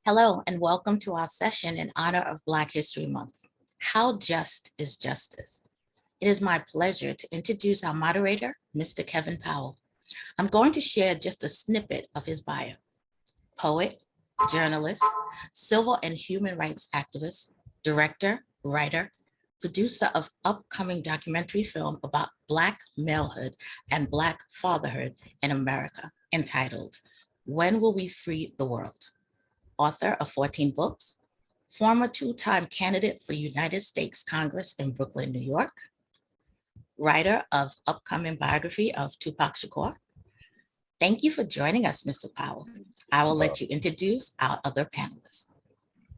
Hello, and welcome to our session in honor of Black History Month. How just is justice? It is my pleasure to introduce our moderator, Mr. Kevin Powell. I'm going to share just a snippet of his bio. Poet, journalist, civil and human rights activist, director, writer, producer of upcoming documentary film about Black malehood and Black fatherhood in America, entitled, When Will We Free the World? Author of 14 books, former two-time candidate for United States Congress in Brooklyn, New York, writer of upcoming biography of Tupac Shakur. Thank you for joining us, Mr. Powell. I will let you introduce our other panelists.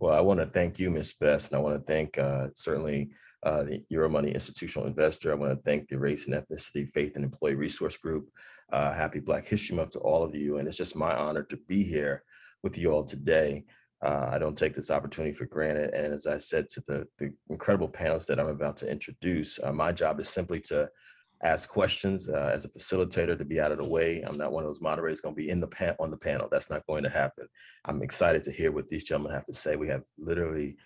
Well, I want to thank you, Ms. Best, and I want to thank certainly the Euromoney Institutional Investor. I want to thank the Race and Ethnicity, Faith and Employee Resource Group. Happy Black History Month to all of you, and it's just my honor to be here with you all today. I don't take this opportunity for granted, and as I said to the incredible panels that I'm about to introduce, my job is simply to ask questions as a facilitator, to be out of the way. I'm not one of those moderators going to be on the panel. That's not going to happen. I'm excited to hear what these gentlemen have to say. We have literally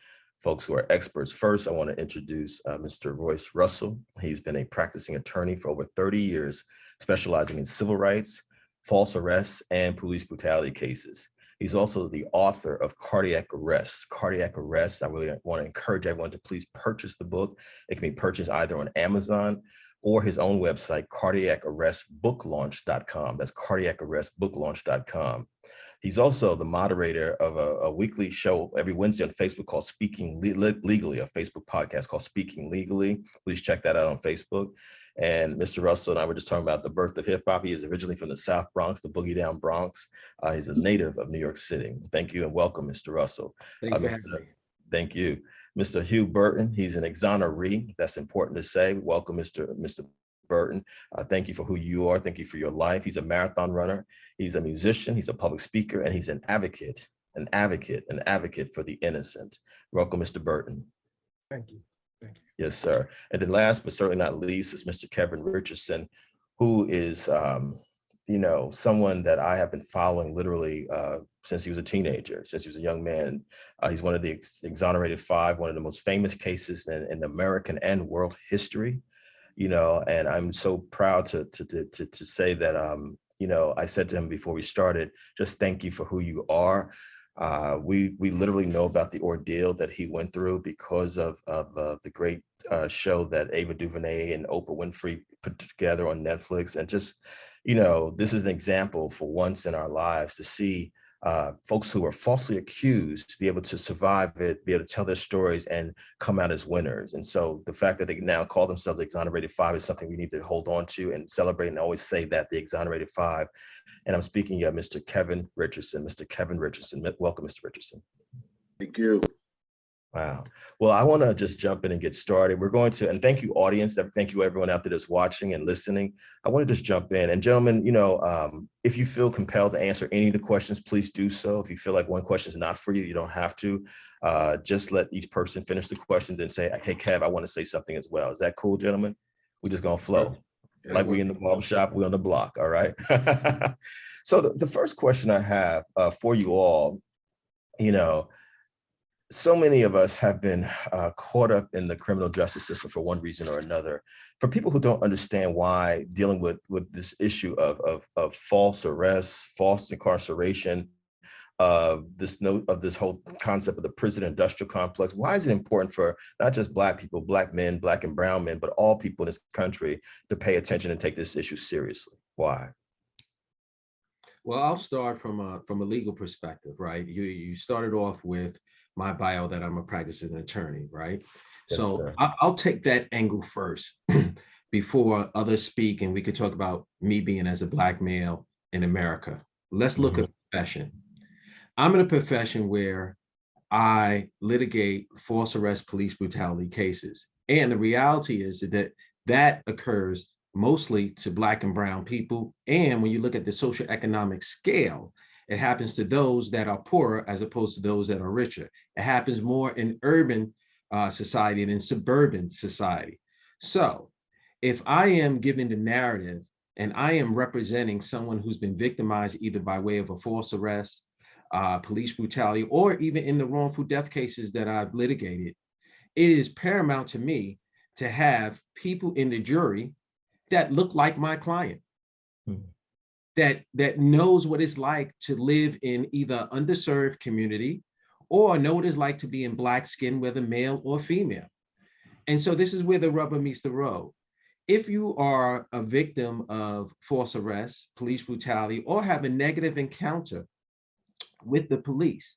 folks who are experts. First, I want to introduce Mr. Royce Russell. He's been a practicing attorney for over 30 years, specializing in civil rights, false arrests, and police brutality cases. He's also the author of Cardiac Arrests. Cardiac Arrests, I really want to encourage everyone to please purchase the book. It can be purchased either on Amazon or his own website, cardiacarrestbooklaunch.com. That's cardiacarrestbooklaunch.com. He's also the moderator of a weekly show every Wednesday on Facebook called Speaking Legally, a Facebook podcast called Speaking Legally. Please check that out on Facebook. And Mr. Russell and I were just talking about the birth of hip hop. He is originally from the South Bronx, the Boogie Down Bronx. He's a native of New York City. Thank you and welcome, Mr. Russell. Thank you. Mr. Huwe Burton, he's an exoneree. That's important to say. Welcome, Mr. Burton. Thank you for who you are. Thank you for your life. He's a marathon runner. He's a musician. He's a public speaker, and he's an advocate for the innocent. Welcome, Mr. Burton. Thank you. Thank you. Yes, sir. And then last but certainly not least is Mr. Kevin Richardson, who is, someone that I have been following literally since he was a teenager, since he was a young man. He's one of the Exonerated Five, one of the most famous cases in American and world history, and I'm so proud to say that, I said to him before we started, just thank you for who you are. We literally know about the ordeal that he went through because of the great show that Ava DuVernay and Oprah Winfrey put together on Netflix. And just, this is an example for once in our lives to see folks who are falsely accused to be able to survive it, be able to tell their stories and come out as winners. And so the fact that they now call themselves the Exonerated Five is something we need to hold on to and celebrate, and always say that, the Exonerated Five. And I'm speaking of Mr. Kevin Richardson. Mr. Kevin Richardson. Welcome, Mr. Richardson. Thank you. Wow. Well, I want to just jump in and get started. We're going to, and thank you, audience. Thank you, everyone out there that's watching and listening. I want to just jump in. And gentlemen, if you feel compelled to answer any of the questions, please do so. If you feel like one question is not for you, you don't have to. Just let each person finish the question, then say, hey, Kev, I want to say something as well. Is that cool, gentlemen? We're just going to flow. Yeah, like we in the barbershop, we on the block, all right? So the first question I have for you all, so many of us have been caught up in the criminal justice system for one reason or another. For people who don't understand why dealing with this issue of false arrests, false incarceration, this whole concept of the prison industrial complex, why is it important for not just Black people, Black men, Black and brown men, but all people in this country to pay attention and take this issue seriously? Why? Well, I'll start from a legal perspective, right? You started off with my bio that I'm a practicing attorney, right? Yes, so I'll take that angle first before others speak, and we could talk about me being as a Black male in America. Let's look at profession. I'm in a profession where I litigate false arrest police brutality cases. And the reality is that occurs mostly to Black and brown people. And when you look at the socioeconomic scale, it happens to those that are poorer as opposed to those that are richer. It happens more in urban society than in suburban society. So if I am given the narrative and I am representing someone who's been victimized either by way of a false arrest, police brutality, or even in the wrongful death cases that I've litigated, it is paramount to me to have people in the jury that look like my client, that knows what it's like to live in either underserved community or know what it's like to be in Black skin, whether male or female. And so this is where the rubber meets the road. If you are a victim of false arrest, police brutality, or have a negative encounter with the police,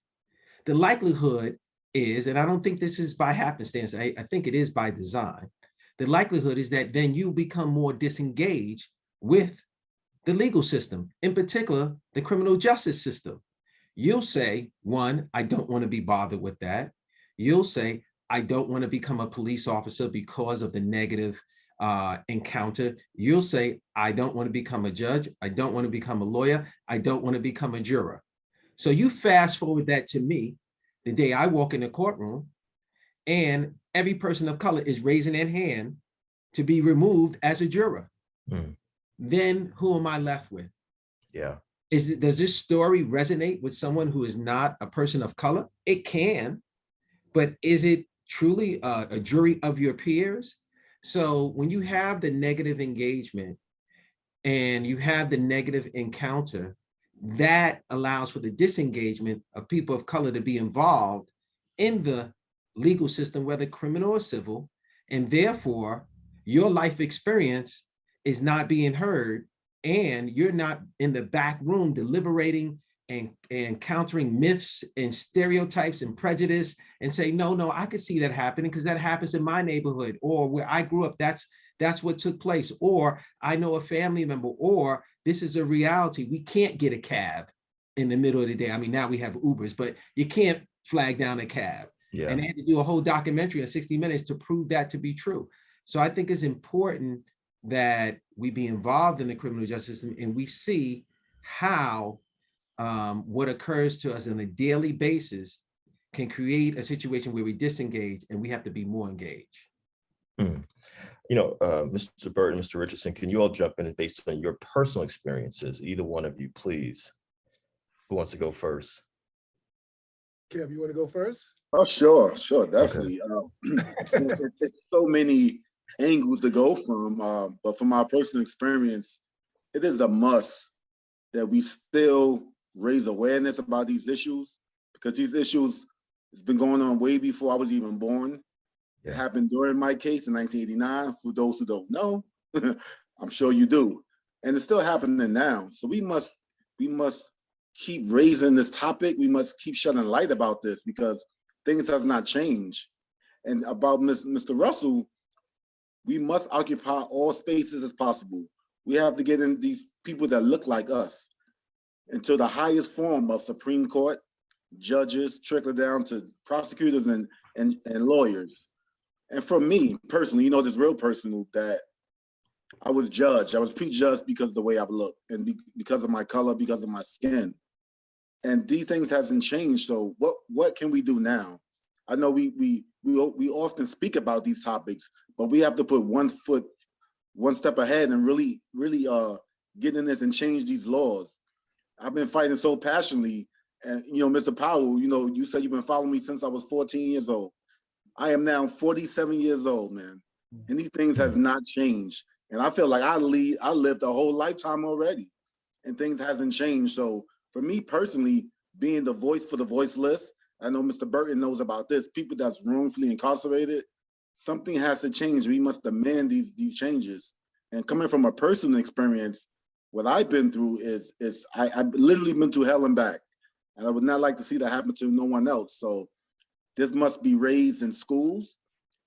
the likelihood is, and I don't think this is by happenstance, I think it is by design, the likelihood is that then you become more disengaged with the legal system, in particular, the criminal justice system. You'll say, one, I don't want to be bothered with that. You'll say, I don't want to become a police officer because of the negative encounter. You'll say, I don't want to become a judge. I don't want to become a lawyer. I don't want to become a juror. So you fast forward that to me, the day I walk in the courtroom and every person of color is raising their hand to be removed as a juror. Then who am I left with? Yeah. Does this story resonate with someone who is not a person of color? It can, but is it truly a jury of your peers? So when you have the negative engagement and you have the negative encounter, that allows for the disengagement of people of color to be involved in the legal system, whether criminal or civil, and therefore your life experience is not being heard, and you're not in the back room deliberating and countering myths and stereotypes and prejudice and say, no, I could see that happening because that happens in my neighborhood, or where I grew up, that's what took place, or I know a family member, or this is a reality. We can't get a cab in the middle of the day. I mean, now we have Ubers, but you can't flag down a cab. Yeah. And they had to do a whole documentary in 60 minutes to prove that to be true. So I think it's important that we be involved in the criminal justice system and we see how what occurs to us on a daily basis can create a situation where we disengage, and we have to be more engaged. Mr. Burton, Mr. Richardson, can you all jump in based on your personal experiences? Either one of you, please. Who wants to go first? Kev, you want to go first? Oh, sure, definitely. It's so many angles to go from, but from our personal experience, it is a must that we still raise awareness about these issues, because these issues has been going on way before I was even born. Yeah. It happened during my case in 1989. For those who don't know, I'm sure you do, and it's still happening now. So we must keep raising this topic. We must keep shedding light about this, because things has not changed. And about Mr. Russell, we must occupy all spaces as possible. We have to get in these people that look like us into the highest form of Supreme Court, judges, trickle down to prosecutors and lawyers. And for me personally, this real personal, that I was judged. I was prejudged because of the way I look and because of my color, because of my skin. And these things hasn't changed. So what can we do now? I know we often speak about these topics, but we have to put one step ahead and really get in this and change these laws. I've been fighting so passionately, and Mr. Powell, you said you've been following me since I was 14 years old. I am now 47 years old, man, and these things has not changed. And I feel like I lived a whole lifetime already, and things hasn't changed. So for me personally, being the voice for the voiceless, I know Mr. Burton knows about this, people that's wrongfully incarcerated, something has to change. We must demand these changes. And coming from a personal experience, what I've been through is I've literally been through hell and back. And I would not like to see that happen to no one else. So this must be raised in schools.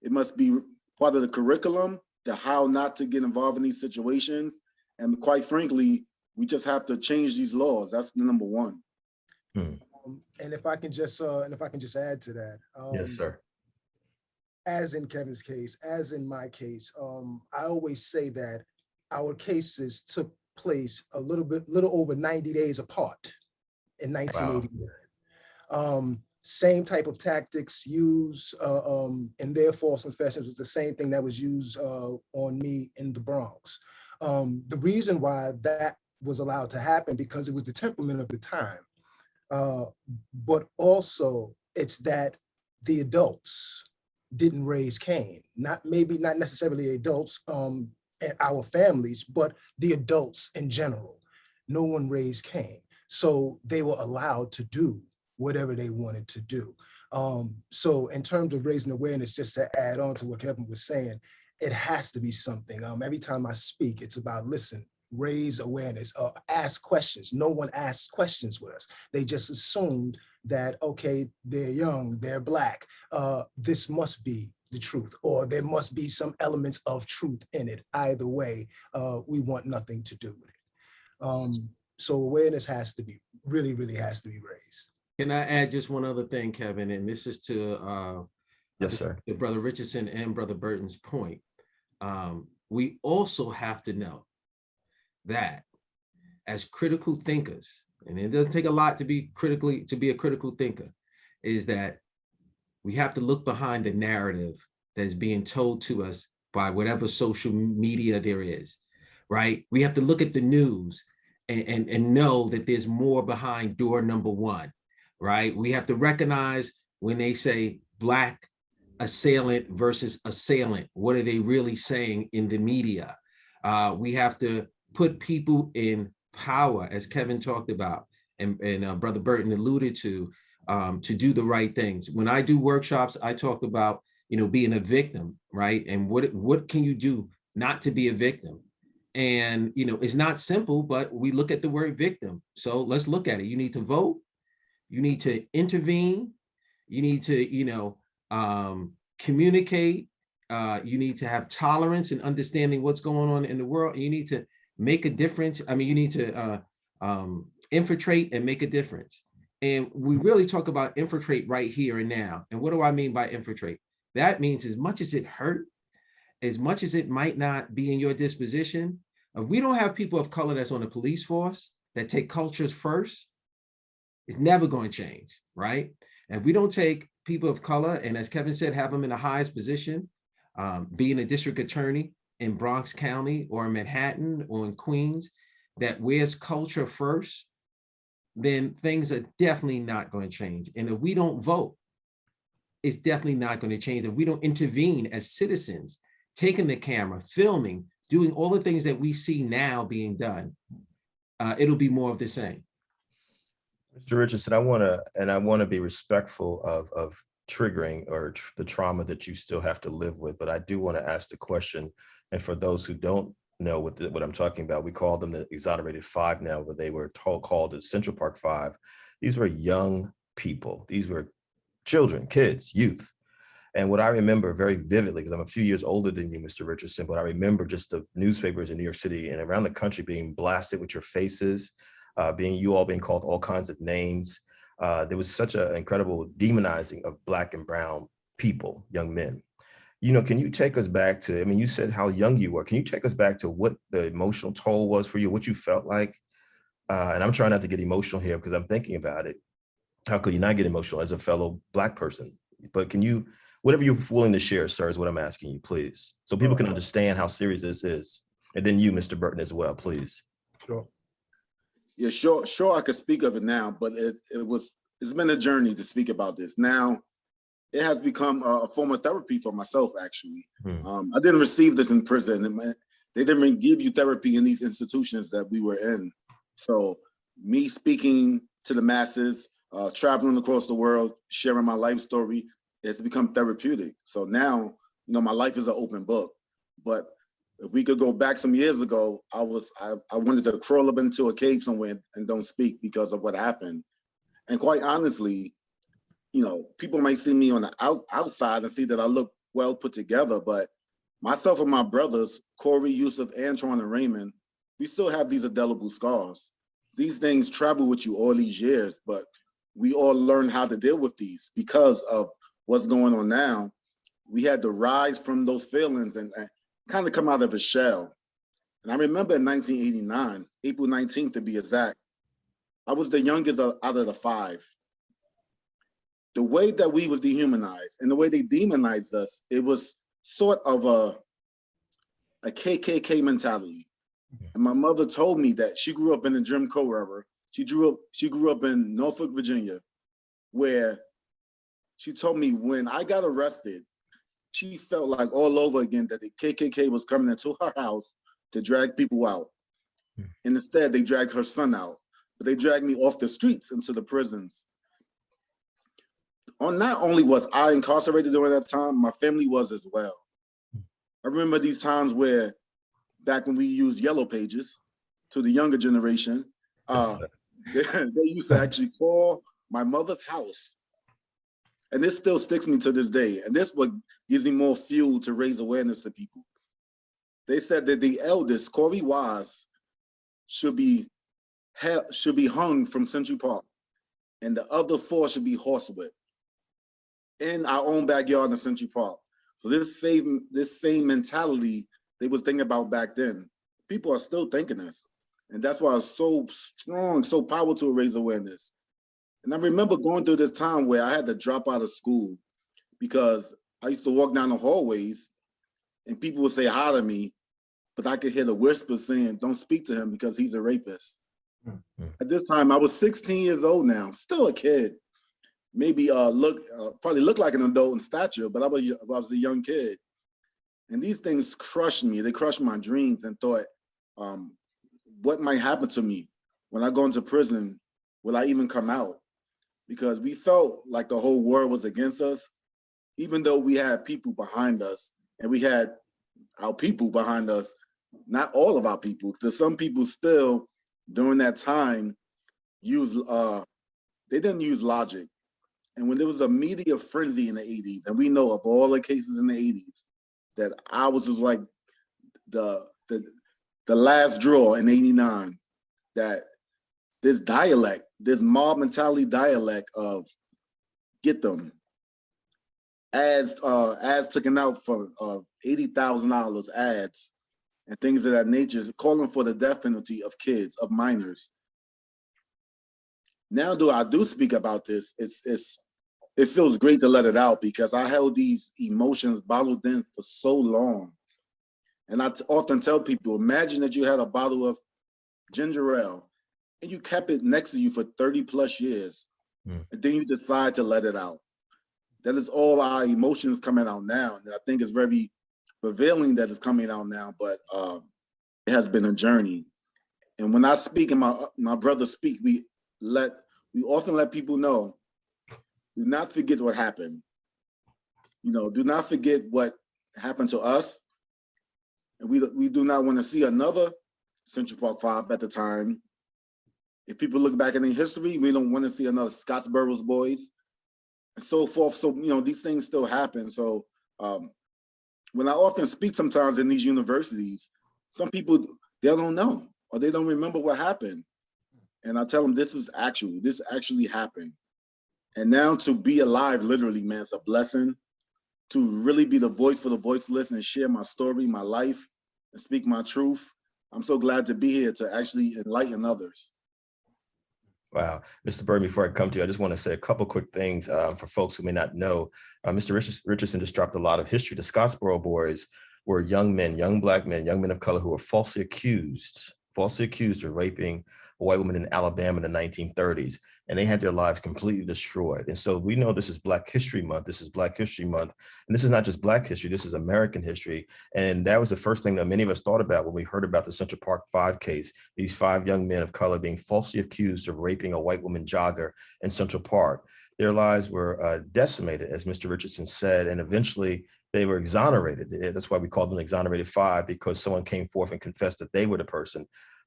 It must be part of the curriculum, to how not to get involved in these situations. And quite frankly, we just have to change these laws. That's the number one. And if I can just add to that. Yes, sir. As in Kevin's case, as in my case, I always say that our cases took place a little over 90 days apart in 1989. Wow. Same type of tactics used in their false confessions was the same thing that was used on me in the Bronx. The reason why that was allowed to happen, because it was the temperament of the time. But also it's that the adults didn't raise Cain. Maybe not necessarily adults and our families, but the adults in general. No one raised Cain. So they were allowed to do whatever they wanted to do. So in terms of raising awareness, just to add on to what Kevin was saying, it has to be something. Every time I speak, it's about, listen, raise awareness, ask questions. No one asked questions with us. They just assumed that, okay, they're young, they're Black. This must be the truth, or there must be some elements of truth in it. Either way, we want nothing to do with it. So awareness has to be, really, really has to be raised. Can I add just one other thing, Kevin? And this is to yes, sir. Brother Richardson and Brother Burton's point. We also have to know that as critical thinkers, and it doesn't take a lot to be a critical thinker, is that we have to look behind the narrative that is being told to us by whatever social media there is, right? We have to look at the news and know that there's more behind door number one, right? We have to recognize when they say Black assailant versus assailant, what are they really saying in the media? We have to put people in power, as Kevin talked about, and Brother Burton alluded to do the right things. When I do workshops, I talk about, being a victim, right? And what can you do not to be a victim? And, it's not simple, but we look at the word victim. So let's look at it. You need to vote. You need to intervene. You need to, communicate. You need to have tolerance and understanding what's going on in the world. You need to make a difference. I mean, you need to infiltrate and make a difference. And we really talk about infiltrate right here and now. And what do I mean by infiltrate? That means as much as it hurt, as much as it might not be in your disposition, if we don't have people of color that's on the police force that take cultures first, it's never going to change, right? If we don't take people of color, and as Kevin said, have them in the highest position, being a district attorney in Bronx County or in Manhattan or in Queens, that wears culture first, then things are definitely not going to change. And if we don't vote, it's definitely not going to change. If we don't intervene as citizens, taking the camera, filming, doing all the things that we see now being done, it'll be more of the same. Mr. Richardson, I want to be respectful of triggering or the trauma that you still have to live with, but I do want to ask the question. And for those who don't know what I'm talking about, we call them the Exonerated Five now, but they were called the Central Park Five. These were young people. These were children, kids, youth. And what I remember very vividly, because I'm a few years older than you, Mr. Richardson, but I remember just the newspapers in New York City and around the country being blasted with your faces, you all being called all kinds of names. There was such an incredible demonizing of Black and brown people, young men. Can you take us back to, you said how young you were. Can you take us back to what the emotional toll was for you, what you felt like? And I'm trying not to get emotional here because I'm thinking about it. How could you not get emotional as a fellow Black person? But can you, whatever you're willing to share, sir, is what I'm asking you, please. So people can understand how serious this is. And then you, Mr. Burton, as well, please. Sure. Yeah, sure. I could speak of it now, but it's been a journey to speak about this. Now, it has become a form of therapy for myself, actually. I didn't receive this in prison. They didn't give you therapy in these institutions that we were in. So me speaking to the masses, traveling across the world, sharing my life story, it's become therapeutic. So now, my life is an open book. But if we could go back some years ago, I wanted to crawl up into a cave somewhere and don't speak because of what happened. And quite honestly, people might see me on the outside and see that I look well put together, but myself and my brothers, Corey, Yusuf, Antoine, and Raymond, we still have these indelible scars. These things travel with you all these years, but we all learn how to deal with these because of what's going on now. We had to rise from those feelings and kind of come out of a shell. And I remember in 1989, April 19th to be exact, I was the youngest out of the five. The way that we was dehumanized and the way they demonized us, it was sort of a KKK mentality. And my mother told me that she grew up in the Jim Crow era. She grew up in Norfolk, Virginia, where she told me when I got arrested, she felt like all over again that the KKK was coming into her house to drag people out. And instead, they dragged her son out. But they dragged me off the streets into the prisons. Not only was I incarcerated during that time, my family was as well. I remember these times where, back when we used yellow pages, to the younger generation, they used to actually call my mother's house. And this still sticks me to this day. And this what gives me more fuel to raise awareness to people. They said that the eldest, Corey Wise, should be hung from Century Park, and the other 4 should be horsewhipped in our own backyard in Century Park. So this same mentality they was thinking about back then, people are still thinking this. And that's why it's so strong, so powerful to raise awareness. And I remember going through this time where I had to drop out of school because I used to walk down the hallways and people would say hi to me, but I could hear the whisper saying, don't speak to him because he's a rapist. Mm-hmm. At this time, I was 16 years old now, still a kid. Maybe probably look like an adult in stature, but I was a young kid. And these things crushed me. They crushed my dreams and thought, what might happen to me when I go into prison? Will I even come out? Because we felt like the whole world was against us, even though we had people behind us and we had our people behind us, not all of our people, because some people still during that time they didn't use logic. And when there was a media frenzy in the 80s, and we know of all the cases in the 80s, that ours was like the last draw in 89, that this dialect, this mob mentality dialect of get them, ads taken out for $80,000 ads and things of that nature, calling for the death penalty of kids, of minors. Now I do speak about this, it feels great to let it out because I held these emotions bottled in for so long. And I often tell people, imagine that you had a bottle of ginger ale and you kept it next to you for 30 plus years. And then you decide to let it out. That is all our emotions coming out now. And I think it's very prevailing that it's coming out now, but it has been a journey. And when I speak and my brothers speak, we often let people know, do not forget what happened. Do not forget what happened to us. And we do not want to see another Central Park 5 at the time. If people look back in the history, we don't want to see another Scottsboro Boys and so forth. So, these things still happen. So when I often speak sometimes in these universities, some people, they don't know or they don't remember what happened. And I tell them this actually happened. And now to be alive, literally, man, it's a blessing to really be the voice for the voiceless and share my story, my life, and speak my truth. I'm so glad to be here to actually enlighten others. Wow. Mr. Burton, before I come to you, I just want to say a couple quick things for folks who may not know. Mr. Richardson just dropped a lot of history. The Scottsboro Boys were young men, young Black men, young men of color who were falsely accused of raping a white woman in Alabama in the 1930s. And they had their lives completely destroyed. And so we know this is Black History Month. This is Black History Month. And this is not just Black history, this is American history. And that was the first thing that many of us thought about when we heard about the Central Park 5 case, these 5 young men of color being falsely accused of raping a white woman jogger in Central Park. Their lives were decimated, as Mr. Richardson said, and eventually they were exonerated. That's why we called them Exonerated Five, because someone came forth and confessed that they were the person.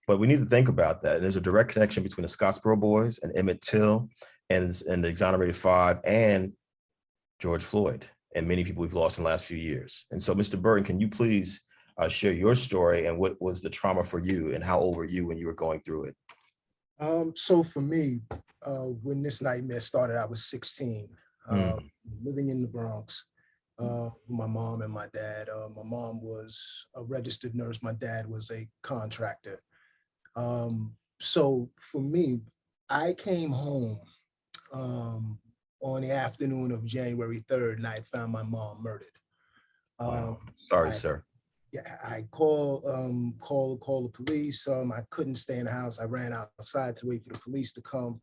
But we need to think about that. And there's a direct connection between the Scottsboro Boys and Emmett Till and the Exonerated Five and George Floyd and many people we've lost in the last few years. And so, Mr. Burton, can you please share your story and what was the trauma for you and how old were you when you were going through it? So for me, when this nightmare started, I was 16, living in the Bronx. My mom and my dad. My mom was a registered nurse. My dad was a contractor. So for me, I came home on the afternoon of January 3rd, and I found my mom murdered. Wow. Sorry, sir. Yeah, I call the police. I couldn't stay in the house. I ran outside to wait for the police to come.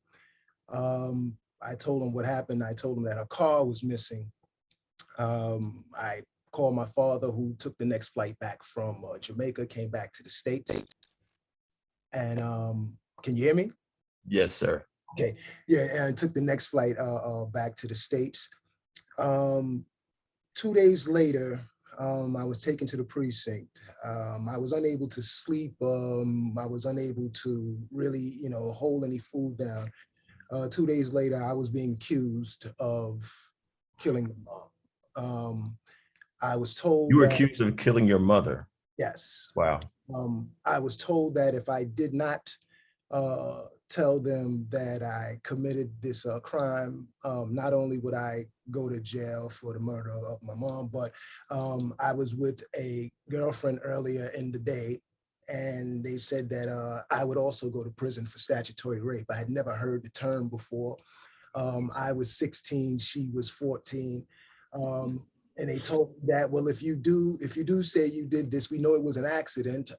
I told them what happened. I told them that a car was missing. I called my father, who took the next flight back from Jamaica, came back to the States. And can you hear me? Yes, sir. Okay. Yeah, and I took the next flight back to the States. 2 days later, I was taken to the precinct. I was unable to sleep. I was unable to really, hold any food down. 2 days later, I was being accused of killing the mom. I was told You were that, accused of killing your mother. yes. Wow. I was told that if I did not tell them that I committed this crime, not only would I go to jail for the murder of my mom, but I was with a girlfriend earlier in the day, and they said that I would also go to prison for statutory rape. I had never heard the term before. I was 16, she was 14. And they told me that, well, if you do say you did this, we know it was an accident.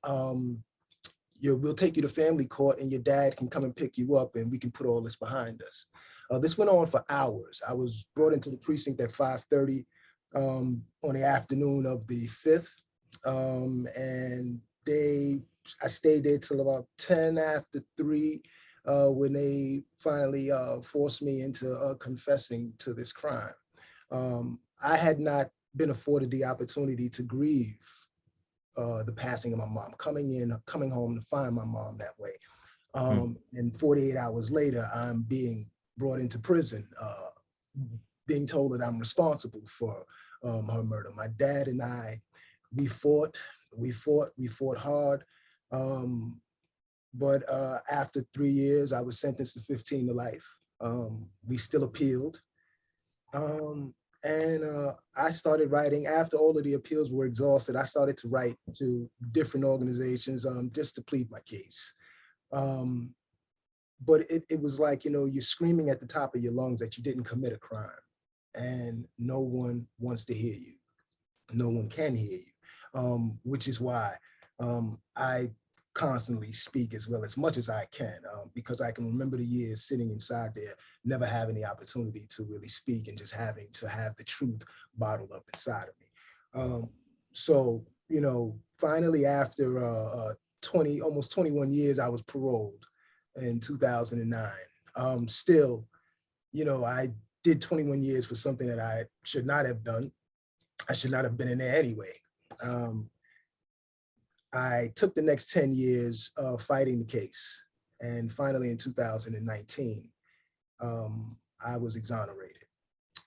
We'll take you to family court and your dad can come and pick you up and we can put all this behind us. This went on for hours. I was brought into the precinct at 5:30 on the afternoon of the 5th. And I stayed there till about 10 after 3 when they finally forced me into confessing to this crime. I had not been afforded the opportunity to grieve the passing of my mom, coming home to find my mom that way. And 48 hours later, I'm being brought into prison, being told that I'm responsible for her murder. My dad and I, we fought hard. But after 3 years, I was sentenced to 15 to life. We still appealed. And I started writing. After all of the appeals were exhausted, I started to write to different organizations just to plead my case. But it was like, you're screaming at the top of your lungs that you didn't commit a crime, and no one wants to hear you. No one can hear you, which is why I constantly speak as much as I can, because I can remember the years sitting inside there, never having the opportunity to really speak and just having to have the truth bottled up inside of me. So, finally after almost 21 years, I was paroled in 2009. Still, I did 21 years for something that I should not have done. I should not have been in there anyway. I took the next 10 years fighting the case. And finally in 2019, I was exonerated.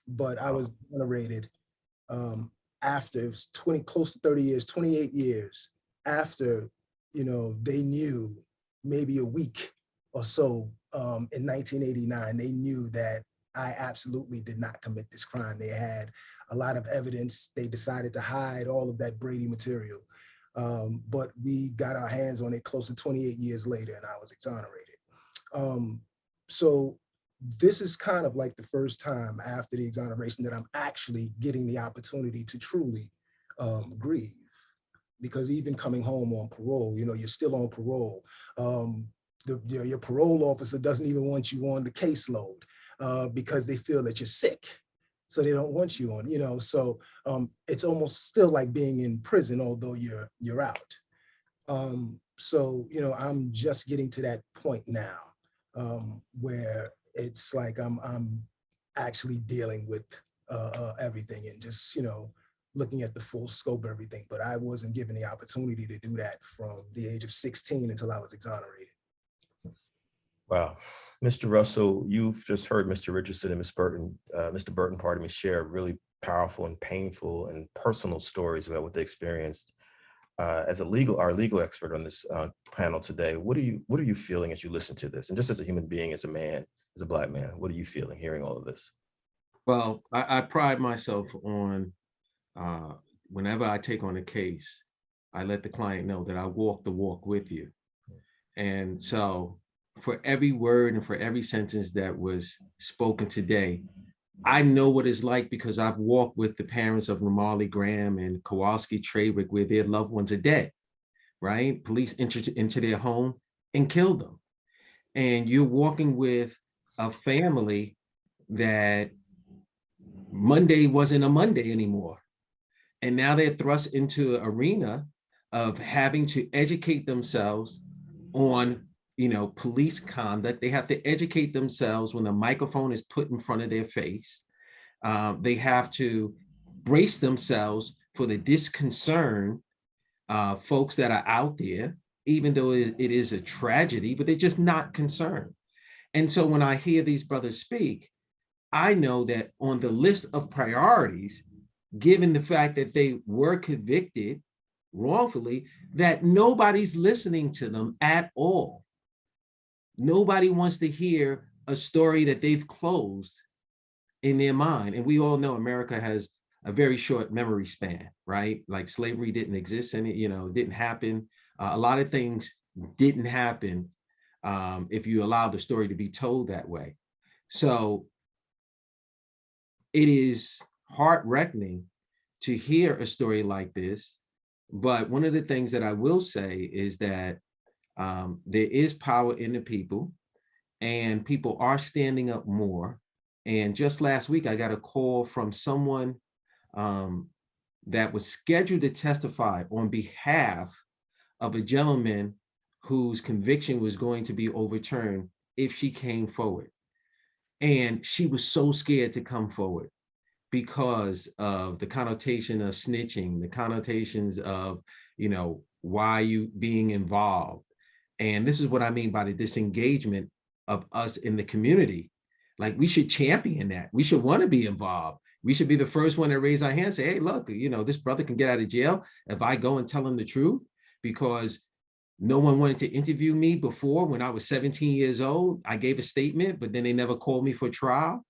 But I was exonerated after it was close to 30 years, 28 years after, they knew maybe a week or so in 1989, they knew that I absolutely did not commit this crime. They had a lot of evidence. They decided to hide all of that Brady material. But we got our hands on it close to 28 years later, and I was exonerated. So this is kind of like the first time after the exoneration that I'm actually getting the opportunity to truly grieve. Because even coming home on parole, you're still on parole. Your parole officer doesn't even want you on the caseload because they feel that you're sick. So they don't want you on, so it's almost still like being in prison, although you're out. So, I'm just getting to that point now where it's like I'm actually dealing with everything and just, looking at the full scope of everything. But I wasn't given the opportunity to do that from the age of 16 until I was exonerated. Wow. Mr. Russell, you've just heard Mr. Richardson and Mr. Burton, share really powerful and painful and personal stories about what they experienced. As our legal expert on this panel today, what are you feeling as you listen to this? And just as a human being, as a man, as a Black man, what are you feeling hearing all of this? Well, I pride myself on whenever I take on a case, I let the client know that I walk the walk with you. And so for every word and for every sentence that was spoken today, I know what it's like because I've walked with the parents of Ramarley Graham and Kowalski Trawick where their loved ones are dead, right? Police entered into their home and killed them. And you're walking with a family that Monday wasn't a Monday anymore. And now they're thrust into an arena of having to educate themselves on, police conduct. They have to educate themselves when the microphone is put in front of their face. They have to brace themselves for the disconcern folks that are out there, even though it is a tragedy, but they're just not concerned. And so when I hear these brothers speak, I know that on the list of priorities, given the fact that they were convicted wrongfully, that nobody's listening to them at all. Nobody wants to hear a story that they've closed in their mind. And we all know America has a very short memory span, right? Like slavery didn't exist and it didn't happen. A lot of things didn't happen if you allow the story to be told that way. So it is heart-wrenching to hear a story like this. But one of the things that I will say is that there is power in the people, and people are standing up more. And just last week, I got a call from someone that was scheduled to testify on behalf of a gentleman whose conviction was going to be overturned if she came forward. And she was so scared to come forward because of the connotation of snitching, the connotations of, why you being involved. And this is what I mean by the disengagement of us in the community. Like, we should champion that. We should want to be involved. We should be the first one to raise our hand and say, hey, look, this brother can get out of jail if I go and tell him the truth, because no one wanted to interview me before. When I was 17 years old, I gave a statement, but then they never called me for trial.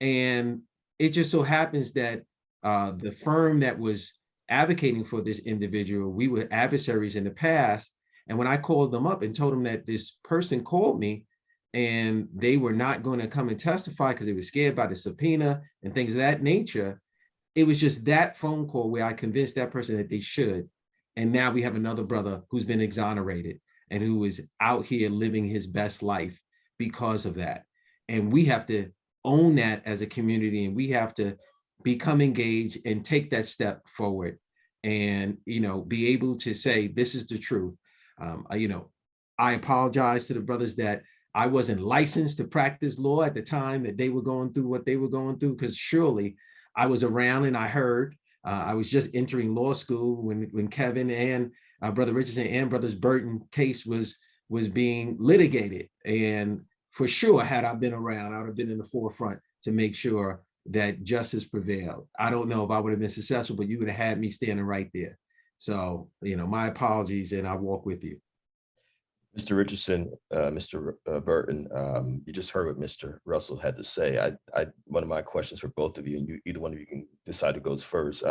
And it just so happens that the firm that was advocating for this individual, we were adversaries in the past. And when I called them up and told them that this person called me and they were not going to come and testify because they were scared by the subpoena and things of that nature, it was just that phone call where I convinced that person that they should. And now we have another brother who's been exonerated and who is out here living his best life because of that. And we have to own that as a community, and we have to become engaged and take that step forward and, be able to say, this is the truth. I apologize to the brothers that I wasn't licensed to practice law at the time that they were going through what they were going through, because surely I was around and I heard. I was just entering law school when Kevin and Brother Richardson and Brothers Burton case was being litigated. And for sure, had I been around, I would have been in the forefront to make sure that justice prevailed. I don't know if I would have been successful, but you would have had me standing right there. So, my apologies, and I walk with you. Mr. Richardson, Mr. Burton, you just heard what Mr. Russell had to say. One of my questions for both of you, and either one of you can decide who goes first.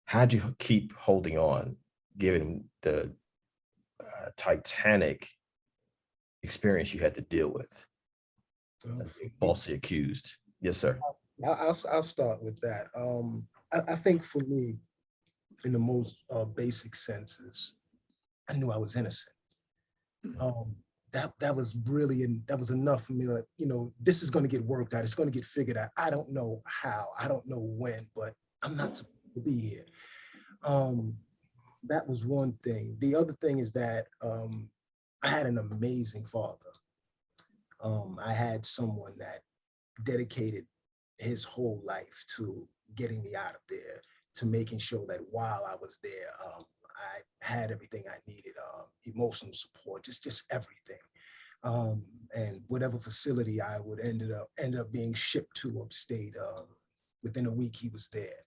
How do you keep holding on, given the titanic experience you had to deal with? Falsely accused. Yes, sir. I'll start with that. I think for me, in the most basic senses, I knew I was innocent. That was really, and that was enough for me. Like, this is going to get worked out. It's going to get figured out. I don't know how. I don't know when, but I'm not supposed to be here. That was one thing. The other thing is that I had an amazing father. I had someone that dedicated his whole life to getting me out of there, to making sure that while I was there, I had everything I needed, emotional support, just everything. And whatever facility I would end up being shipped to upstate, within a week he was there.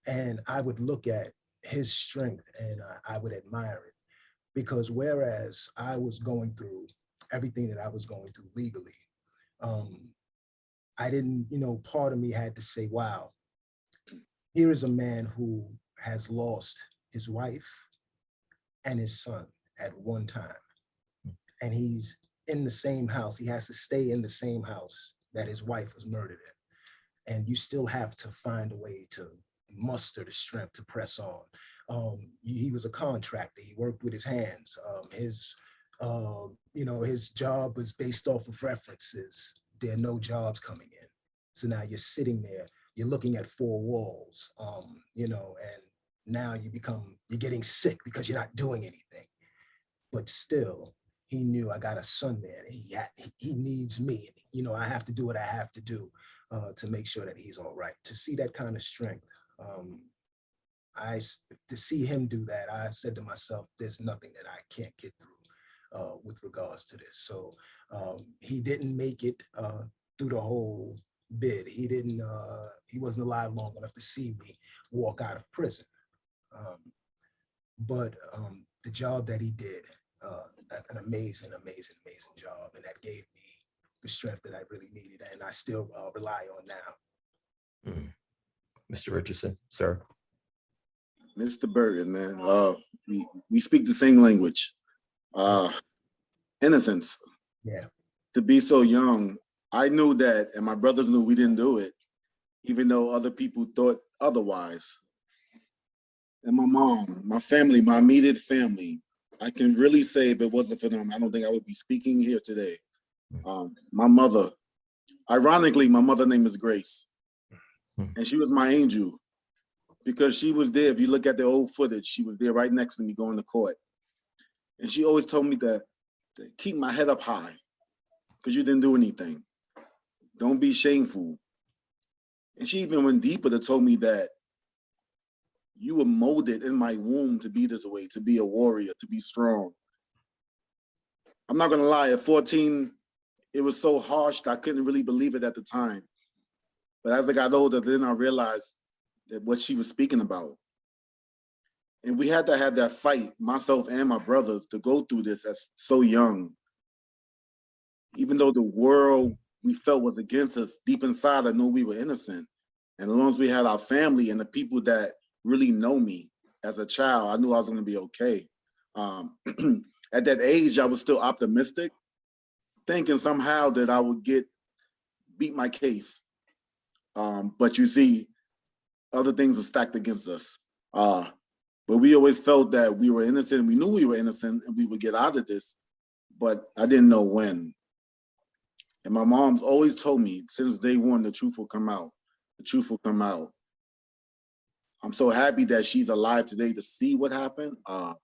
And I would look at his strength and I would admire it, because whereas I was going through everything that I was going through legally, I didn't, part of me had to say, wow, here is a man who has lost his wife and his son at one time. And he's in the same house. He has to stay in the same house that his wife was murdered in. And you still have to find a way to muster the strength to press on. He was a contractor. He worked with his hands. His job was based off of references. There are no jobs coming in. So now you're sitting there, you're looking at four walls, and now you're getting sick because you're not doing anything. But still, he knew, I got a son there. He needs me. I have to do what I have to do to make sure that he's all right. To see that kind of strength, to see him do that, I said to myself, there's nothing that I can't get through with regards to this. So he didn't make it through the whole bid. He wasn't alive long enough to see me walk out of prison. But the job that he did, an amazing job, and that gave me the strength that I really needed, and I still rely on now. Mr. Richardson, sir. Mr. Burton, man, we speak the same language. Innocence. Yeah. To be so young, I knew that, and my brothers knew we didn't do it, even though other people thought otherwise. And my mom, my family, my immediate family, I can really say if it wasn't for them, I don't think I would be speaking here today. My mother, ironically, my mother's name is Grace, and she was my angel because she was there. If you look at the old footage, she was there right next to me going to court. And she always told me to keep my head up high because you didn't do anything. Don't be shameful. And she even went deeper to tell me that you were molded in my womb to be this way, to be a warrior, to be strong. I'm not gonna lie, at 14, it was so harsh that I couldn't really believe it at the time. But as I got older, then I realized that what she was speaking about. And we had to have that fight, myself and my brothers, to go through this as so young. Even though the world we felt was against us, deep inside, I knew we were innocent. And as long as we had our family and the people that really know me as a child, I knew I was gonna be okay. At that age, I was still optimistic, thinking somehow that I would beat my case. But you see, other things are stacked against us. But we always felt that we were innocent. We knew we were innocent and we would get out of this, but I didn't know when. And my mom's always told me since day one, the truth will come out. The truth will come out. I'm so happy that she's alive today to see what happened. I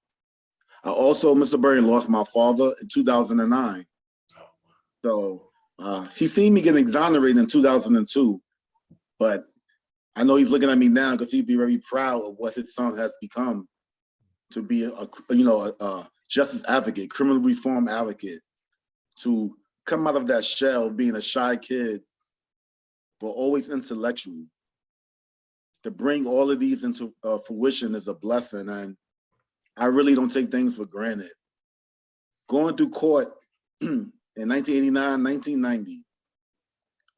also, Mr. Burton, lost my father in 2009. So he seen me get exonerated in 2002, but I know he's looking at me now because he'd be very proud of what his son has become, to be a justice advocate, criminal reform advocate, to come out of that shell of being a shy kid, but always intellectual. To bring all of these into fruition is a blessing, and I really don't take things for granted. Going through court in 1989, 1990,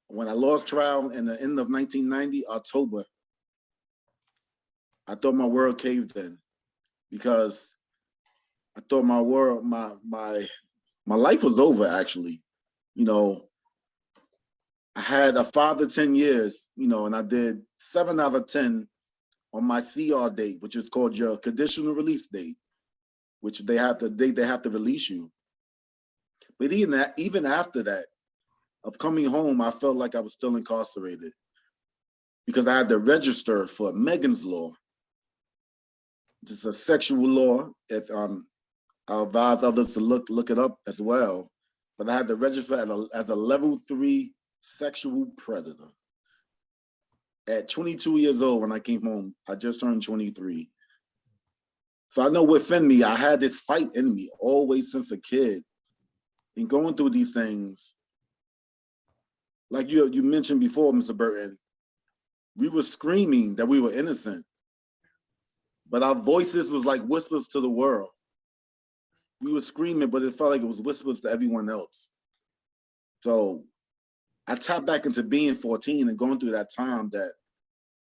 when I lost trial in the end of 1990, October, I thought my world caved in because I thought my world, my life was over, actually. I had a father 10 years, and I did 7 out of 10 on my CR date, which is called your conditional release date, which they have to release you. But even after that, of coming home, I felt like I was still incarcerated because I had to register for Megan's Law. It's a sexual law. I advise others to look it up as well. But I had to register as a level 3 sexual predator. At 22 years old, when I came home, I just turned 23. So I know within me, I had this fight in me always since a kid. And going through these things, like you mentioned before, Mr. Burton, we were screaming that we were innocent, but our voices was like whispers to the world. We were screaming, but it felt like it was whispers to everyone else. So I tapped back into being 14 and going through that time that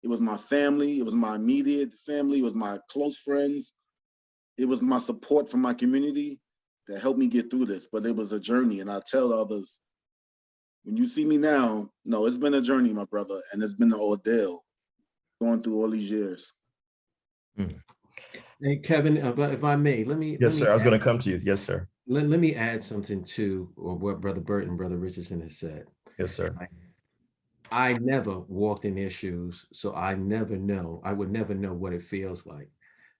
it was my family, it was my immediate family, it was my close friends, it was my support from my community that helped me get through this. But it was a journey, and I tell others, When you see me now, no, it's been a journey, my brother, and it's been an ordeal going through all these years. Hey, Kevin, if I may, let me. Yes, sir. I was going to come to you. Yes, sir. Let me add something to what Brother Burton and Brother Richardson has said. Yes, sir. I never walked in their shoes, so I never know. I would never know what it feels like.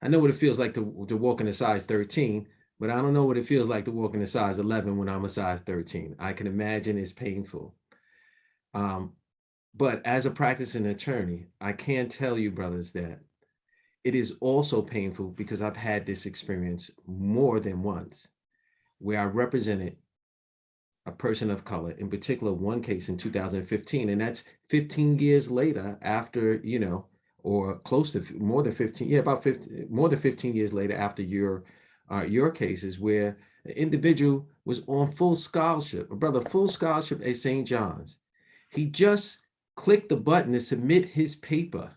I know what it feels like to walk in a size 13, but I don't know what it feels like to walk in a size 11 when I'm a size 13. I can imagine it's painful. But as a practicing attorney, I can tell you, brothers, that it is also painful because I've had this experience more than once where I represented a person of color, in particular, one case in 2015, and that's 15 years later after, or close to more than 15, about 15, more than 15 years later after your cases, where the individual was on full scholarship, full scholarship at St. John's. He just clicked the button to submit his paper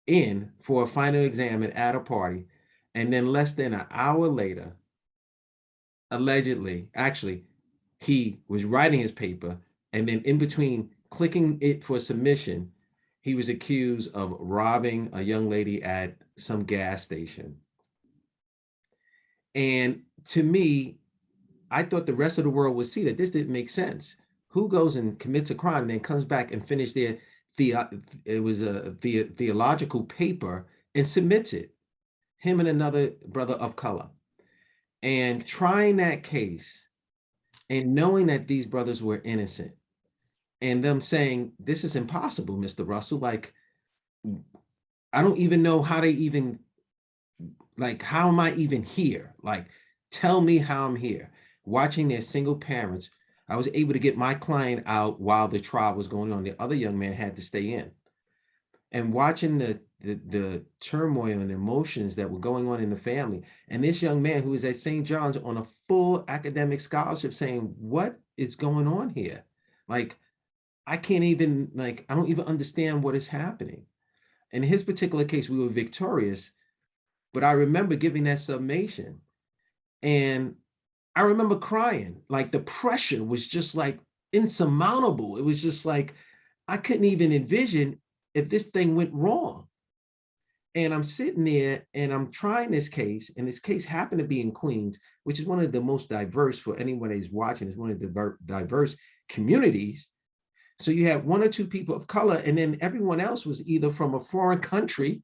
in for a final exam at a party, and then less than an hour later, actually, he was writing his paper, and then in between clicking it for submission, he was accused of robbing a young lady at some gas station. And to me, I thought the rest of the world would see that this didn't make sense. Who goes and commits a crime and then comes back and finishes their theological paper and submits it? Him and another brother of color. And trying that case and knowing that these brothers were innocent and them saying, this is impossible, Mr. Russell. Like, I don't even know how they even, like, how am I even here? Like, tell me how I'm here. Watching their single parents, I was able to get my client out while the trial was going on. The other young man had to stay in. And watching the turmoil and emotions that were going on in the family. And this young man who was at St. John's on a full academic scholarship saying, what is going on here? Like, I can't even, like, I don't even understand what is happening. In his particular case, we were victorious, but I remember giving that summation and I remember crying. Like, the pressure was just like insurmountable. It was just like, I couldn't even envision if this thing went wrong. And I'm sitting there and I'm trying this case, and this case happened to be in Queens, which is one of the most diverse, for anyone who's watching, is one of the diverse communities. So you have one or two people of color, and then everyone else was either from a foreign country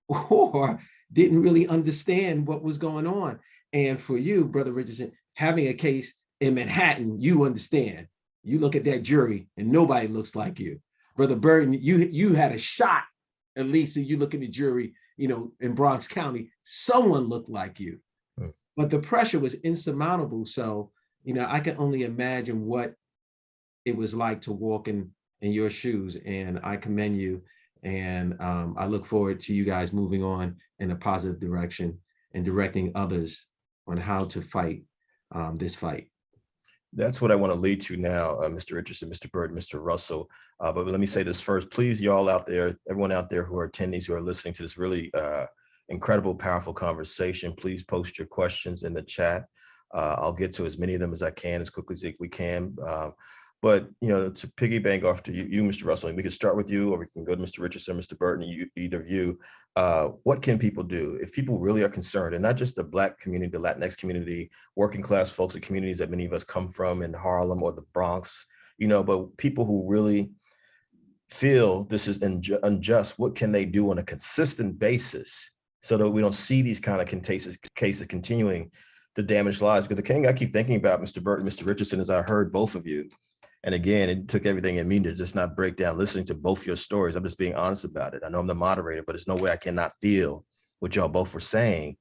or didn't really understand what was going on. And for you, Brother Richardson, having a case in Manhattan, you understand. You look at that jury and nobody looks like you. Brother Burton, you had a shot, at least, and you look at the jury, in Bronx County, someone looked like you. But the pressure was insurmountable. So, I can only imagine what it was like to walk in your shoes. And I commend you. And I look forward to you guys moving on in a positive direction and directing others on how to fight this fight. That's what I want to lead to now, Mr. Richardson, Mr. Burton, Mr. Russell. But let me say this first. Please, y'all out there, everyone out there who are attendees, who are listening to this really incredible, powerful conversation, please post your questions in the chat. I'll get to as many of them as I can, as quickly as we can. But, to piggyback off to you, Mr. Russell, and we can start with you, or we can go to Mr. Richardson, Mr. Burton, either of you. What can people do if people really are concerned, and not just the Black community, the Latinx community, working class folks, the communities that many of us come from in Harlem or the Bronx, but people who really feel this is unjust, what can they do on a consistent basis so that we don't see these kind of cases continuing to damage lives? Because the thing I keep thinking about, Mr. Burton, Mr. Richardson, as I heard both of you, and again, it took everything in me to just not break down listening to both your stories. I'm just being honest about it. I know I'm the moderator, but there's no way I cannot feel what y'all both were saying.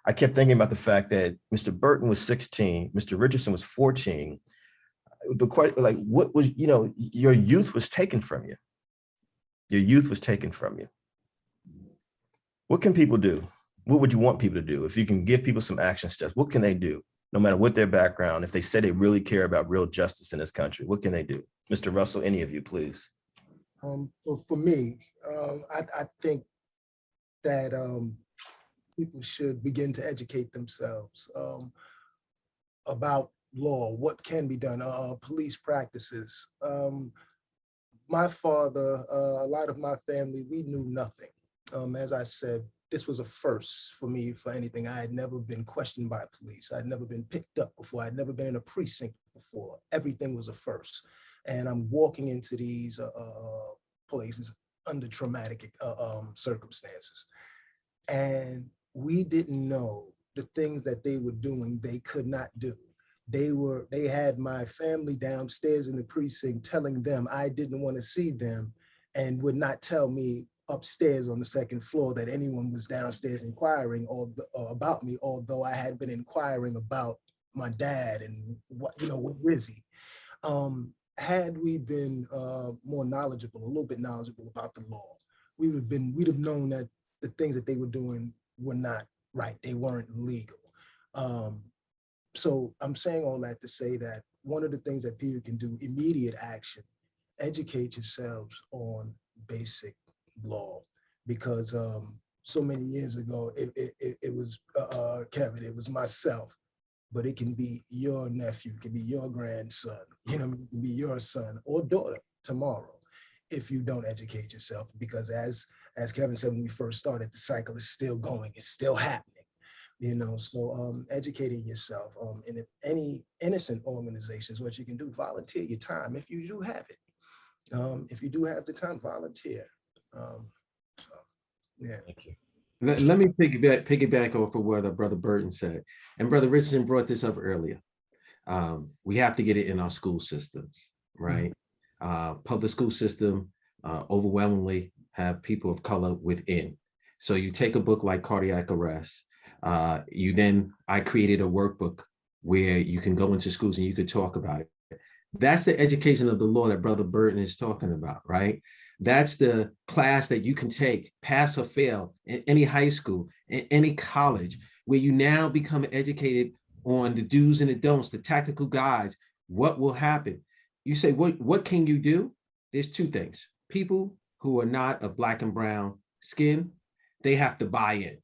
I kept thinking about the fact that Mr. Burton was 16, Mr. Richardson was 14. The question, like, what was, your youth was taken from you. Your youth was taken from you. What can people do? What would you want people to do? If you can give people some action steps, what can they do? No matter what their background, if they say they really care about real justice in this country, what can they do? Mr. Russell, any of you, please. For me, I think that people should begin to educate themselves about law, what can be done, police practices. My father, a lot of my family, we knew nothing. As I said, this was a first for me for anything. I had never been questioned by police. I'd never been picked up before. I'd never been in a precinct before. Everything was a first. And I'm walking into these places under traumatic circumstances. And we didn't know the things that they were doing, they could not do. They had my family downstairs in the precinct telling them I didn't want to see them and would not tell me upstairs on the second floor that anyone was downstairs inquiring about me, although I had been inquiring about my dad and where is he? Had we been more knowledgeable, a little bit knowledgeable about the law, we'd have known that the things that they were doing were not right. They weren't legal. So I'm saying all that to say that one of the things that people can do, immediate action, educate yourselves on basic law, because so many years ago, it was Kevin, it was myself, but it can be your nephew, it can be your grandson, it can be your son or daughter tomorrow if you don't educate yourself, because as Kevin said when we first started, the cycle is still going, it's still happening. So educating yourself, and if any innocent organizations, what you can do, volunteer your time if you do have it. If you do have the time, volunteer. Yeah. Thank you. Let me piggyback off of what Brother Burton said, and Brother Richardson brought this up earlier. We have to get it in our school systems, right? Public school system overwhelmingly have people of color within. So you take a book like Cardiac Arrest. I created a workbook where you can go into schools and you could talk about it. That's the education of the law that Brother Burton is talking about, right? That's the class that you can take, pass or fail, in any high school, in any college, where you now become educated on the do's and the don'ts, the tactical guides, what will happen. You say, what can you do? There's two things. People who are not of Black and brown skin, they have to buy in,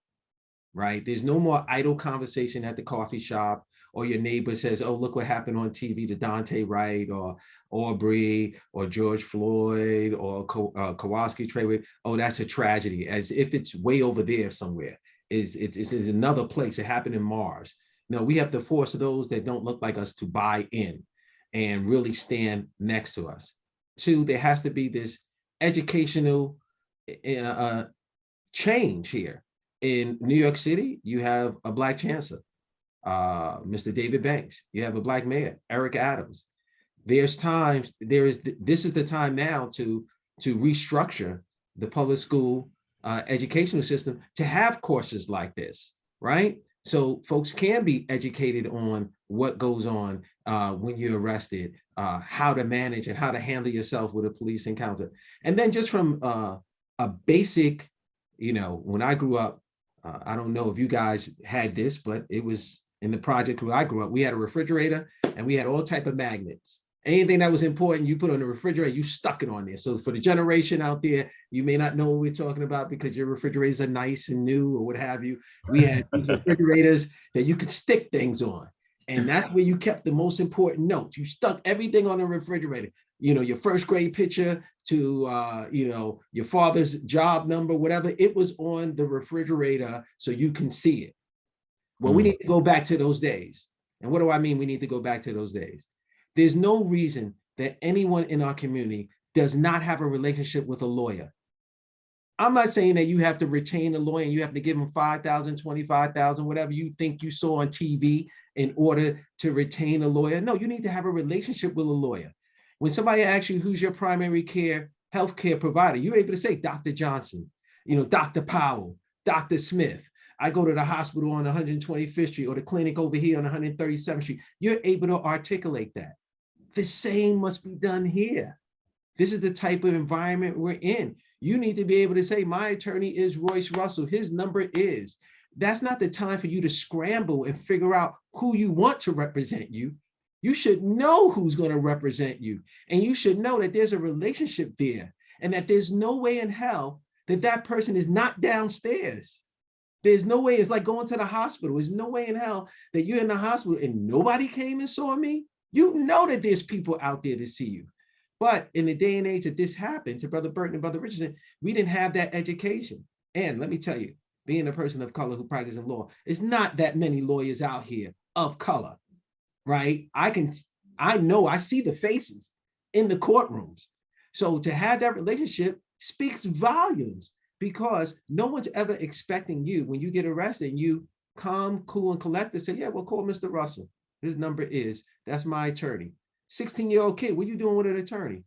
right? There's no more idle conversation at the coffee shop, or your neighbor says, oh, look what happened on TV to Dante Wright or Aubrey or George Floyd or Kowalski Treyway. Oh, that's a tragedy, as if it's way over there somewhere. It's another place. It happened in Mars. No, we have to force those that don't look like us to buy in and really stand next to us. Two, there has to be this educational change here. In New York City, you have a Black chancellor, Mr. David Banks. You have a Black mayor, Eric Adams. This is the time now to restructure the public school educational system to have courses like this, right? So folks can be educated on what goes on when you're arrested, how to manage and how to handle yourself with a police encounter. And then just from a basic, when I grew up, I don't know if you guys had this, but it was in the project where I grew up, we had a refrigerator and we had all type of magnets. Anything that was important, you put on the refrigerator, you stuck it on there. So for the generation out there, you may not know what we're talking about because your refrigerators are nice and new or what have you. We had these refrigerators that you could stick things on. And that's where you kept the most important notes. You stuck everything on the refrigerator. Your first grade picture to, your father's job number, whatever, it was on the refrigerator so you can see it. Well, we need to go back to those days. And what do I mean we need to go back to those days? There's no reason that anyone in our community does not have a relationship with a lawyer. I'm not saying that you have to retain a lawyer and you have to give them $5,000, $25,000, whatever you think you saw on TV in order to retain a lawyer. No, you need to have a relationship with a lawyer. When somebody asks you who's your primary care healthcare provider, you're able to say Dr. Johnson, Dr. Powell, Dr. Smith. I go to the hospital on 125th Street or the clinic over here on 137th Street. You're able to articulate that. The same must be done here. This is the type of environment we're in. You need to be able to say, my attorney is Royce Russell. His number is. That's not the time for you to scramble and figure out who you want to represent you. You should know who's going to represent you. And you should know that there's a relationship there and that there's no way in hell that that person is not downstairs. There's no way. It's like going to the hospital. There's no way in hell that you're in the hospital and nobody came and saw me. You know that there's people out there to see you. But in the day and age that this happened to Brother Burton and Brother Richardson, we didn't have that education. And let me tell you, being a person of color who practices law, it's not that many lawyers out here of color, right? I know, I see the faces in the courtrooms. So to have that relationship speaks volumes, because no one's ever expecting you when you get arrested and you calm, cool, and collected, say, yeah, we'll call Mr. Russell. His number is, that's my attorney. 16-year-old kid, what are you doing with an attorney?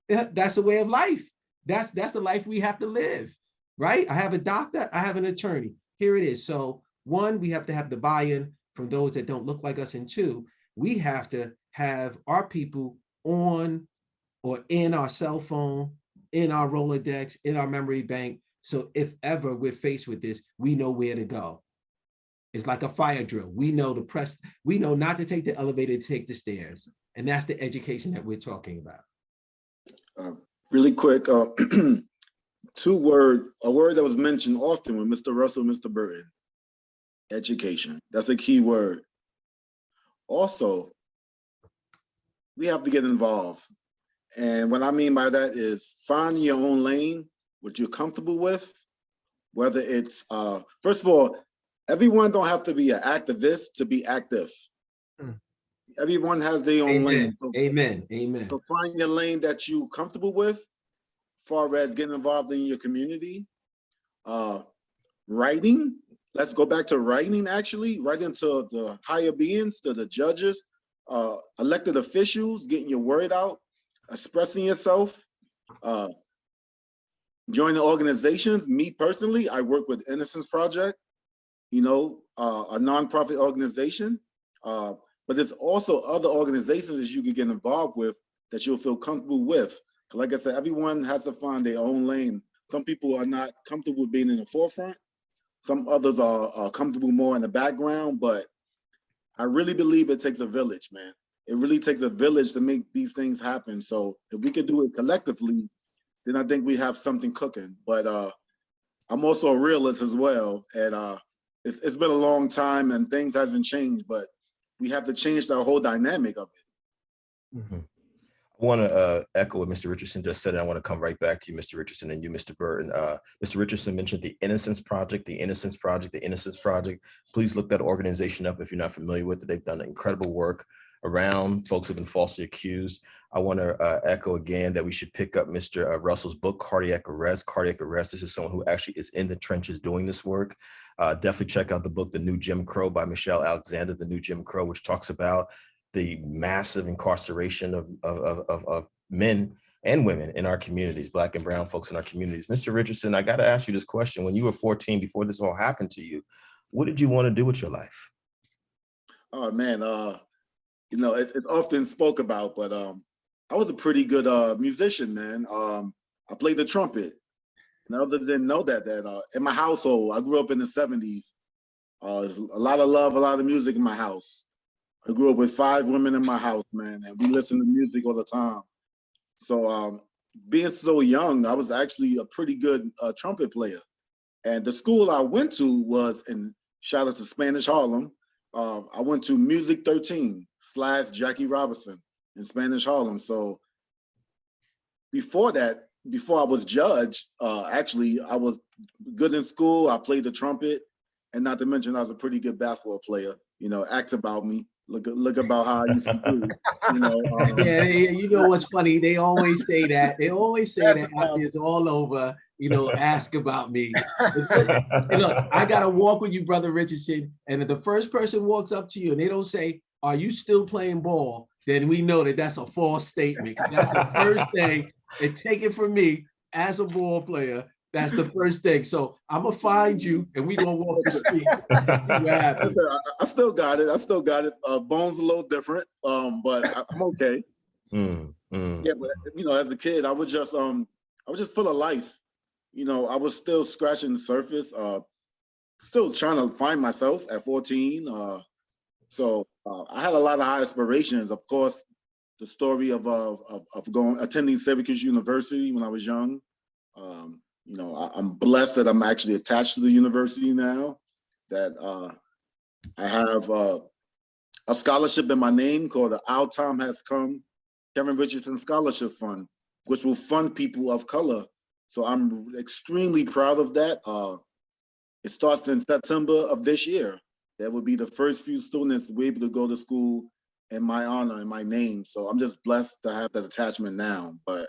That's the way of life. That's the life we have to live, right? I have a doctor, I have an attorney. Here it is. So one, we have to have the buy-in from those that don't look like us. And two, we have to have our people on or in our cell phone, in our Rolodex, in our memory bank. So if ever we're faced with this, we know where to go. It's like a fire drill. We know to press, we know not to take the elevator, to take the stairs. And that's the education that we're talking about. Really quick, a word that was mentioned often with Mr. Russell, Mr. Burton, education. That's a key word. Also, we have to get involved. And what I mean by that is find your own lane, what you're comfortable with, whether it's, first of all, everyone don't have to be an activist to be active. Everyone has their own lane. So, amen. So find your lane that you're comfortable with, as far as getting involved in your community. Writing, let's go back to writing, actually. Writing to the higher beings, to the judges, elected officials, getting your word out, expressing yourself, joining organizations. Me personally, I work with Innocence Project, you know, a nonprofit organization. But there's also other organizations that you can get involved with that you'll feel comfortable with. Like I said, everyone has to find their own lane. Some people are not comfortable being in the forefront. Some others are comfortable more in the background, but I really believe it takes a village, man. It really takes a village to make these things happen. So if we could do it collectively, then I think we have something cooking. But I'm also a realist as well. And it's been a long time and things haven't changed, but we have to change the whole dynamic of it. Mm-hmm. I want to echo what Mr. Richardson just said, and I want to come right back to you, Mr. Richardson, and you, Mr. Burton. Mr. Richardson mentioned the Innocence Project, the Innocence Project, the Innocence Project. Please look that organization up if you're not familiar with it. They've done incredible work around folks who've been falsely accused. I want to echo again that we should pick up Mr. Russell's book, Cardiac Arrest. Cardiac Arrest. This is someone who actually is in the trenches doing this work. Definitely check out the book, The New Jim Crow by Michelle Alexander, The New Jim Crow, which talks about the massive incarceration of men and women in our communities, Black and brown folks in our communities. Mr. Richardson, I got to ask you this question. When you were 14, before this all happened to you, what did you want to do with your life? Oh, man, you know, it's often spoke about, but I was a pretty good musician, man. I played the trumpet. And others didn't know that in my household, I grew up in the 70s. There's a lot of love, a lot of music in my house. I grew up with 5 women in my house, man, and we listened to music all the time. So being so young, I was actually a pretty good trumpet player. And the school I went to was in, shout out to Spanish Harlem. I went to Music 13 / Jackie Robinson in Spanish Harlem. So before that, before I was judged, actually, I was good in school. I played the trumpet, and not to mention I was a pretty good basketball player. You know, ask about me. Look about how I used to do. You know, yeah, you know what's funny? They always say that. They always say that out there all over. You know, ask about me. Hey, look, I gotta walk with you, Brother Richardson. And if the first person walks up to you and they don't say, "Are you still playing ball?" then we know that that's a false statement. That's the first thing. And take it from me, as a ball player, that's the first thing. So I'm gonna find you, and we gonna walk the street. I still got it. I still got it. Bones a little different, but I'm okay. Yeah, but you know, as a kid, I was just full of life. You know, I was still scratching the surface, still trying to find myself at 14. So I had a lot of high aspirations. Of course, the story of attending Syracuse University when I was young. You know, I'm blessed that I'm actually attached to the university now, that I have a scholarship in my name called the Our Time Has Come Kevin Richardson Scholarship Fund, which will fund people of color. So I'm extremely proud of that. It starts in September of this year. That will be the first few students to be able to go to school in my honor, in my name. So I'm just blessed to have that attachment now. But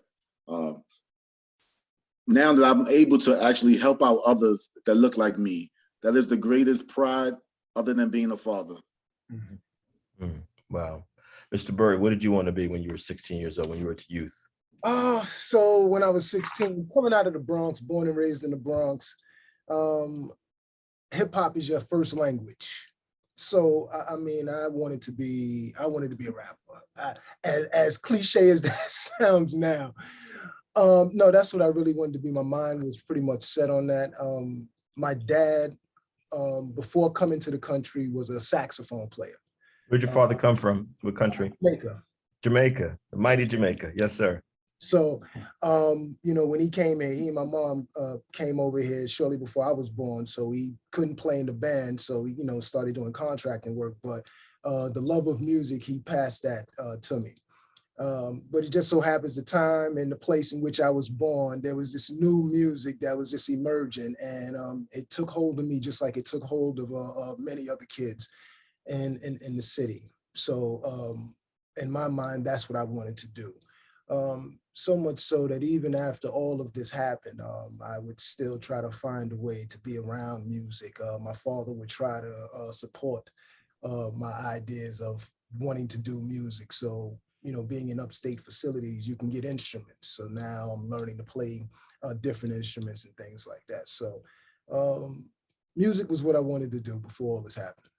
now that I'm able to actually help out others that look like me, that is the greatest pride other than being a father. Mm-hmm. Wow. Mr. Burry, what did you want to be when you were 16 years old, when you were a youth? So when I was 16, coming out of the Bronx, born and raised in the Bronx, hip hop is your first language. So I mean, I wanted to be a rapper. As cliche as that sounds now, no, that's what I really wanted to be. My mind was pretty much set on that. My dad, before coming to the country, was a saxophone player. Where'd your father come from? What country? Jamaica. Jamaica, the mighty Jamaica. Yes, sir. So, you know, when he came here, he and my mom came over here shortly before I was born. So he couldn't play in the band. So he, you know, started doing contracting work. But the love of music, he passed that to me. But it just so happens the time and the place in which I was born, there was this new music that was just emerging. And it took hold of me just like it took hold of many other kids in the city. So in my mind, that's what I wanted to do. So much so that even after all of this happened, I would still try to find a way to be around music. My father would try to support my ideas of wanting to do music. So, you know, being in upstate facilities, you can get instruments. So now I'm learning to play different instruments and things like that. So music was what I wanted to do before all this happened.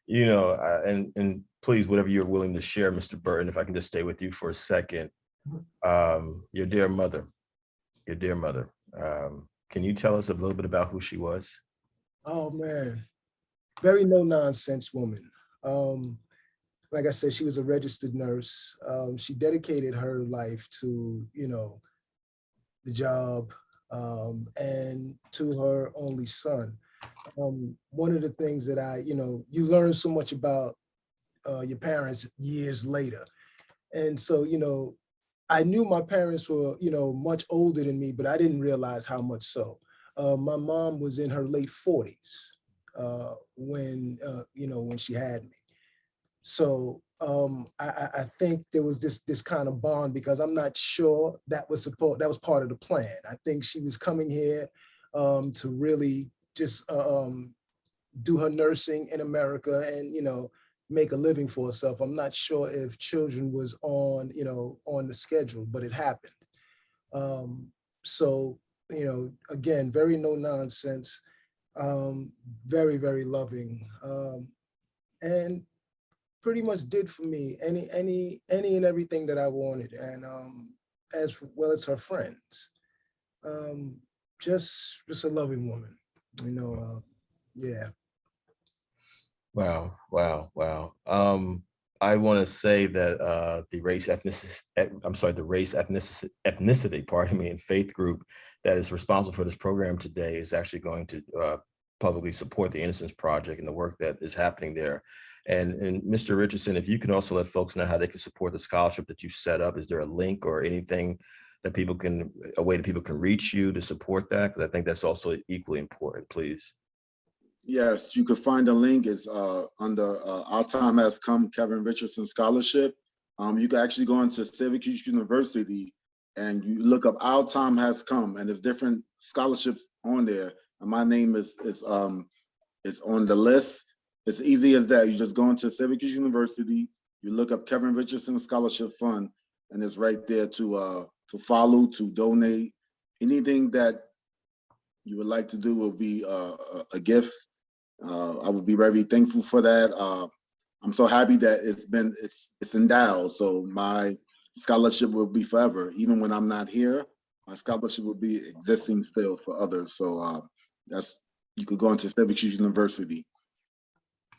You know, and please, whatever you're willing to share, Mr. Burton, if I can just stay with you for a second. Your dear mother, can you tell us a little bit about who she was? Oh man, very no nonsense woman. Like I said, she was a registered nurse. She dedicated her life to, you know, the job and to her only son. One of the things that you learn so much about your parents years later. And so, you know, I knew my parents were, you know, much older than me, but I didn't realize how much so. My mom was in her late 40s when she had me. So I think there was this kind of bond because I'm not sure that was part of the plan. I think she was coming here to really just do her nursing in America and, you know, make a living for herself. I'm not sure if children was on the schedule, but it happened. So, you know, again, very no nonsense, very, very loving, and pretty much did for me any and everything that I wanted. And as well as her friends, just a loving woman, you know, yeah. Wow. I want to say that the race ethnicity, pardon me, and faith group that is responsible for this program today is actually going to publicly support the Innocence Project and the work that is happening there. And Mr. Richardson, if you can also let folks know how they can support the scholarship that you set up, is there a link or anything that a way that people can reach you to support that? Because I think that's also equally important, please. Yes, you can find the link. It's under Our Time Has Come Kevin Richardson Scholarship. You can actually go into Syracuse University and you look up Our Time Has Come, and there's different scholarships on there. And my name is on the list. It's easy as that. You just go into Syracuse University, you look up Kevin Richardson Scholarship Fund, and it's right there to follow, to donate. Anything that you would like to do will be a gift. I would be very thankful for that. I'm so happy that it's endowed. So my scholarship will be forever. Even when I'm not here, my scholarship will be existing still for others. So you could go into Syracuse University.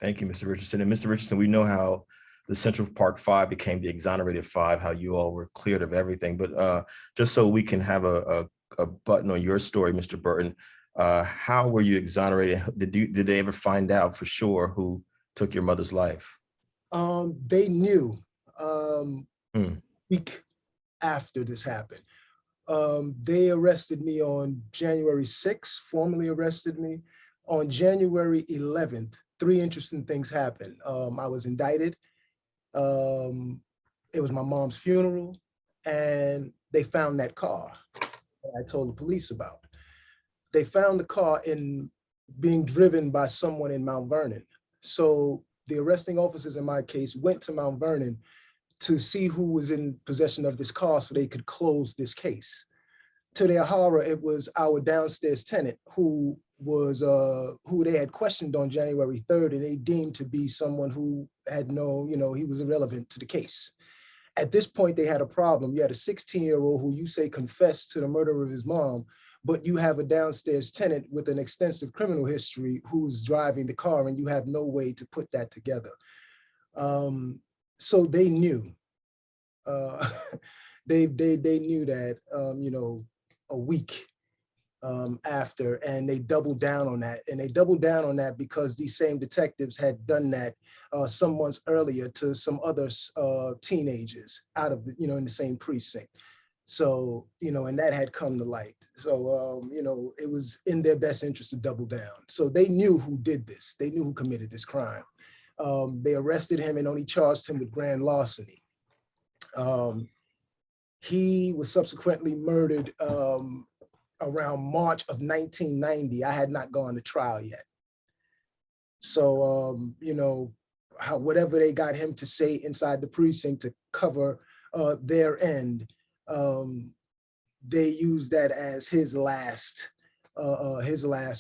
Thank you, Mr. Richardson. And Mr. Richardson, we know how the Central Park Five became the Exonerated Five, how you all were cleared of everything. But just so we can have a a button on your story, Mr. Burton. How were you exonerated? Did they ever find out for sure who took your mother's life? They knew week after this happened. They arrested me on January 6th, formally arrested me. On January 11th, three interesting things happened. I was indicted. It was my mom's funeral, and they found that car that I told the police about. They found the car being driven by someone in Mount Vernon. So the arresting officers in my case went to Mount Vernon to see who was in possession of this car so they could close this case. To their horror, it was our downstairs tenant who they had questioned on January 3rd, and they deemed to be someone who had he was irrelevant to the case. At this point, they had a problem. You had a 16-year-old who you say confessed to the murder of his mom, but you have a downstairs tenant with an extensive criminal history who's driving the car, and you have no way to put that together. So they knew. They knew that a week after, and they doubled down on that. And they doubled down on that because these same detectives had done that some months earlier to some other teenagers out of in the same precinct. So, and that had come to light. So, it was in their best interest to double down. So they knew who did this. They knew who committed this crime. They arrested him and only charged him with grand larceny. He was subsequently murdered around March of 1990. I had not gone to trial yet. So, whatever they got him to say inside the precinct to cover their end, they used that as his last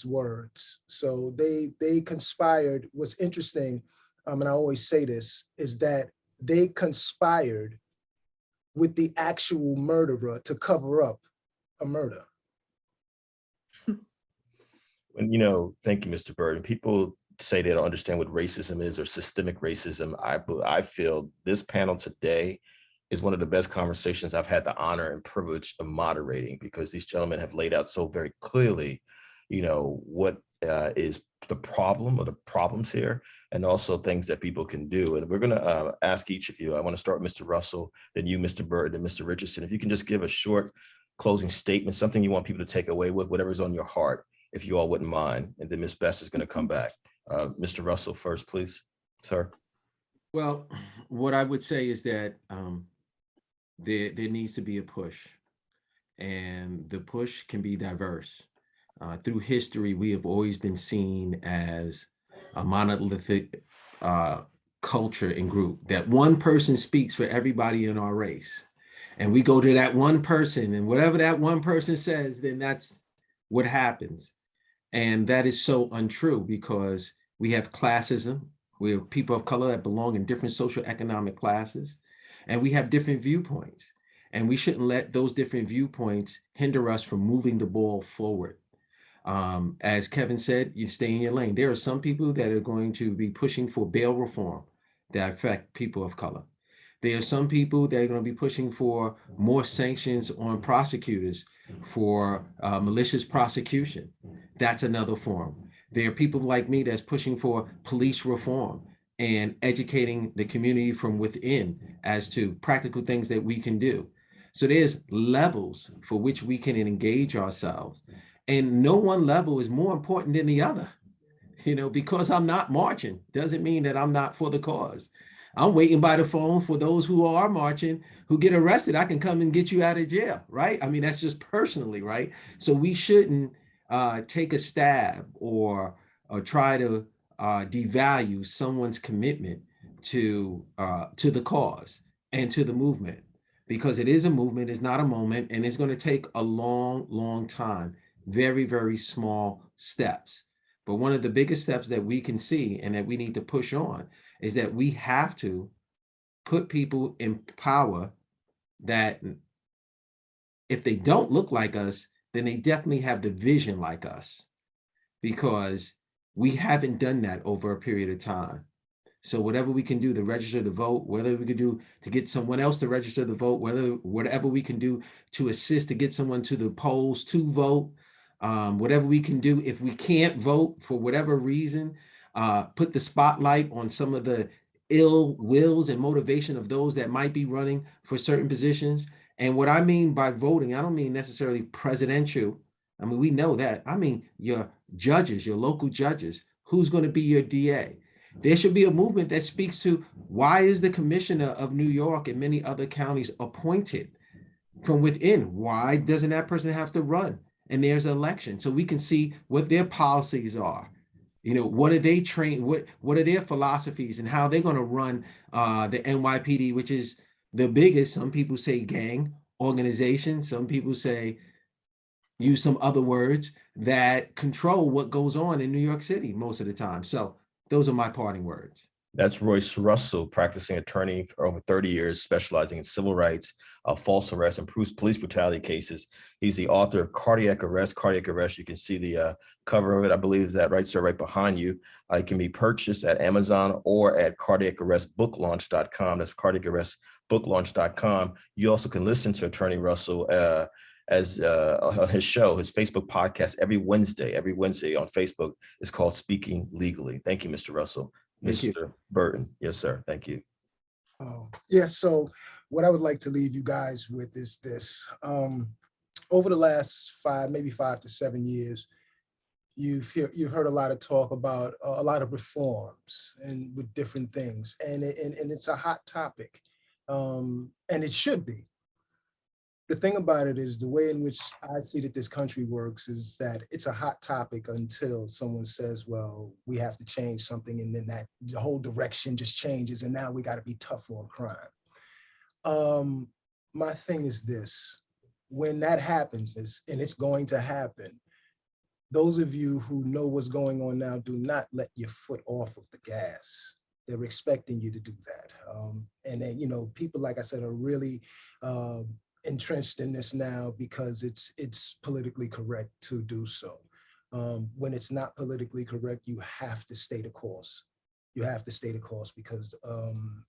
words. So they conspired. What's interesting, and I always say this, is that they conspired with the actual murderer to cover up a murder. Thank you, Mr. Burton. People say they don't understand what racism is or systemic racism. I feel this panel today is one of the best conversations I've had the honor and privilege of moderating, because these gentlemen have laid out so very clearly, what is the problem or the problems here, and also things that people can do. And we're going to ask each of you. I want to start with Mr. Russell, then you, Mr. Burton, and Mr. Richardson. If you can just give a short closing statement, something you want people to take away with, whatever's on your heart, if you all wouldn't mind. And then Ms. Best is going to come back. Mr. Russell first, please, sir. Well, what I would say is that there needs to be a push, and the push can be diverse. Through history, we have always been seen as a monolithic culture and group, that one person speaks for everybody in our race. And we go to that one person, and whatever that one person says, then that's what happens. And that is so untrue, because we have classism. We have people of color that belong in different social economic classes, and we have different viewpoints. And we shouldn't let those different viewpoints hinder us from moving the ball forward. As Kevin said, you stay in your lane. There are some people that are going to be pushing for bail reform that affect people of color. There are some people that are going to be pushing for more sanctions on prosecutors for malicious prosecution. That's another form. There are people like me that's pushing for police reform and educating the community from within as to practical things that we can do. So there's levels for which we can engage ourselves. And no one level is more important than the other. Because I'm not marching doesn't mean that I'm not for the cause. I'm waiting by the phone for those who are marching, who get arrested. I can come and get you out of jail, right? I mean, that's just personally, right? So we shouldn't take a stab or try to devalue someone's commitment to the cause and to the movement, because it is a movement, it's not a moment, and it's going to take a long, long time. Very, very small steps. But one of the biggest steps that we can see and that we need to push on is that we have to put people in power that if they don't look like us, then they definitely have the vision like us, because we haven't done that over a period of time. So whatever we can do to register to vote, whether we can do to get someone else to register to vote, whatever we can do to assist to get someone to the polls to vote, whatever we can do. If we can't vote for whatever reason, put the spotlight on some of the ill wills and motivation of those that might be running for certain positions. And what I mean by voting, I don't mean necessarily presidential. I mean, we know that. I mean, your judges, your local judges, who's going to be your DA. There should be a movement that speaks to why is the commissioner of New York and many other counties appointed from within? Why doesn't that person have to run? And there's an election so we can see what their policies are. What are they trained? What are their philosophies and how they're going to run the NYPD, which is the biggest. Some people say gang organization. Some people say use some other words that control what goes on in New York City most of the time. So those are my parting words. That's Royce Russell, practicing attorney for over 30 years, specializing in civil rights, false arrest, and police brutality cases. He's the author of Cardiac Arrest. Cardiac Arrest, you can see the cover of it. I believe is that right, sir, right behind you. It can be purchased at Amazon or at cardiacarrestbooklaunch.com. That's cardiacarrestbooklaunch.com. You also can listen to Attorney Russell as on his show, his Facebook podcast every Wednesday on Facebook. It's called Speaking Legally. Thank you, Mr. Russell. Mr. Burton. Yes, sir. Thank you. Yeah, so what I would like to leave you guys with is this. Over the last 5 to 7 years, you've heard a lot of talk about a lot of reforms and with different things, and it's a hot topic, and it should be. The thing about it is the way in which I see that this country works is that it's a hot topic until someone says, well, we have to change something. And then that the whole direction just changes. And now we got to be tough on crime. My thing is this, when that happens, and it's going to happen, those of you who know what's going on now, do not let your foot off of the gas. They're expecting you to do that. And then, people, like I said, are really, entrenched in this now because it's politically correct to do so. When it's not politically correct, you have to stay the course. You have to stay the course because,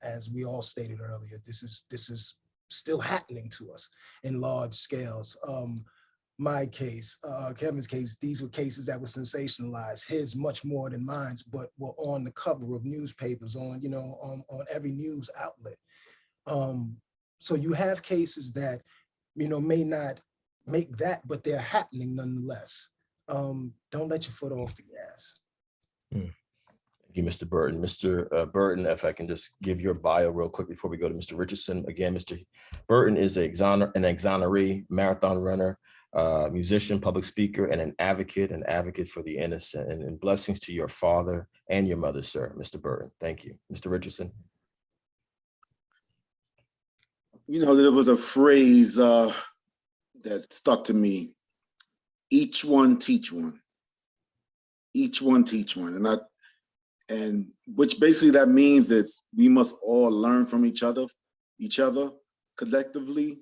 as we all stated earlier, this is still happening to us in large scales. My case, Kevin's case, these were cases that were sensationalized. His much more than mine, but were on the cover of newspapers, on every news outlet. So you have cases that, may not make that, but they're happening nonetheless. Don't let your foot off the gas. Thank you, Mr. Burton. Mr. Burton, if I can just give your bio real quick before we go to Mr. Richardson. Again, Mr. Burton is an exoneree, marathon runner, musician, public speaker, and an advocate for the innocent. And blessings to your father and your mother, sir, Mr. Burton. Thank you. Mr. Richardson. There was a phrase that stuck to me. Each one teach one. Each one teach one. And which basically that means is we must all learn from each other collectively.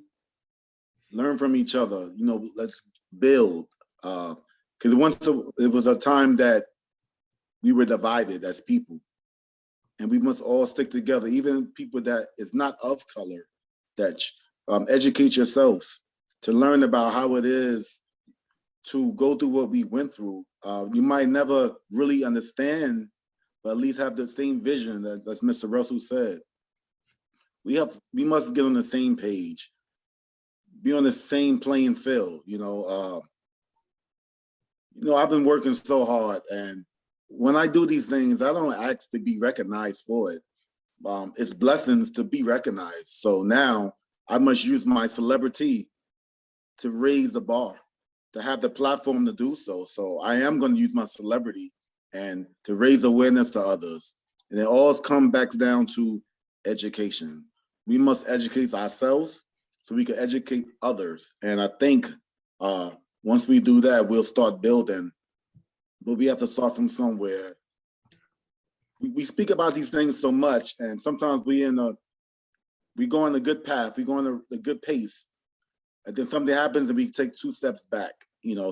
Learn from each other. Let's build. Because once it was a time that we were divided as people. And we must all stick together, even people that is not of color. That educate yourselves to learn about how it is to go through what we went through. You might never really understand, but at least have the same vision that Mr. Russell said. We must get on the same page, be on the same playing field. I've been working so hard, and when I do these things, I don't ask to be recognized for it. It's blessings to be recognized. So now I must use my celebrity to raise the bar, to have the platform to do so. So I am going to use my celebrity and to raise awareness to others. And it all comes back down to education. We must educate ourselves so we can educate others. And I think once we do that, we'll start building. But we have to start from somewhere. We speak about these things so much, and sometimes we go on a good path, we go on a good pace, and then something happens and we take 2 steps back.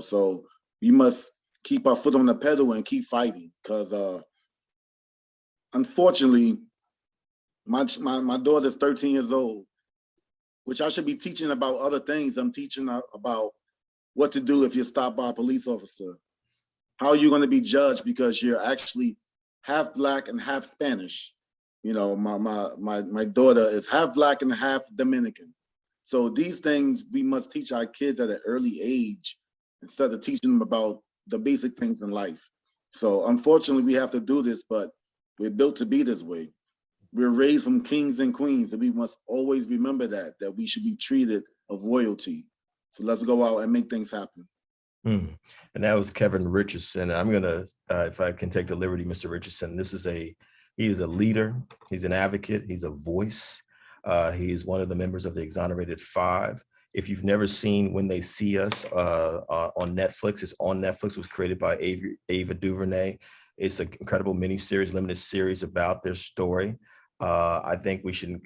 So we must keep our foot on the pedal and keep fighting, because unfortunately, my daughter's 13 years old, which I should be teaching about other things. I'm teaching about what to do if you're stopped by a police officer, how you're going to be judged because you're actually half Black and half Spanish. You know, my daughter is half Black and half Dominican. So these things we must teach our kids at an early age instead of teaching them about the basic things in life. So unfortunately, we have to do this, but we're built to be this way. We're raised from kings and queens, and we must always remember that we should be treated of royalty. So let's go out and make things happen. And that was Kevin Richardson. I'm gonna, if I can take the liberty, Mr. Richardson, he is a leader, he's an advocate, he's a voice. He is one of the members of the Exonerated Five. If you've never seen When They See Us on Netflix, it's on Netflix. It was created by Ava DuVernay. It's an incredible mini-series, limited series about their story. I think we should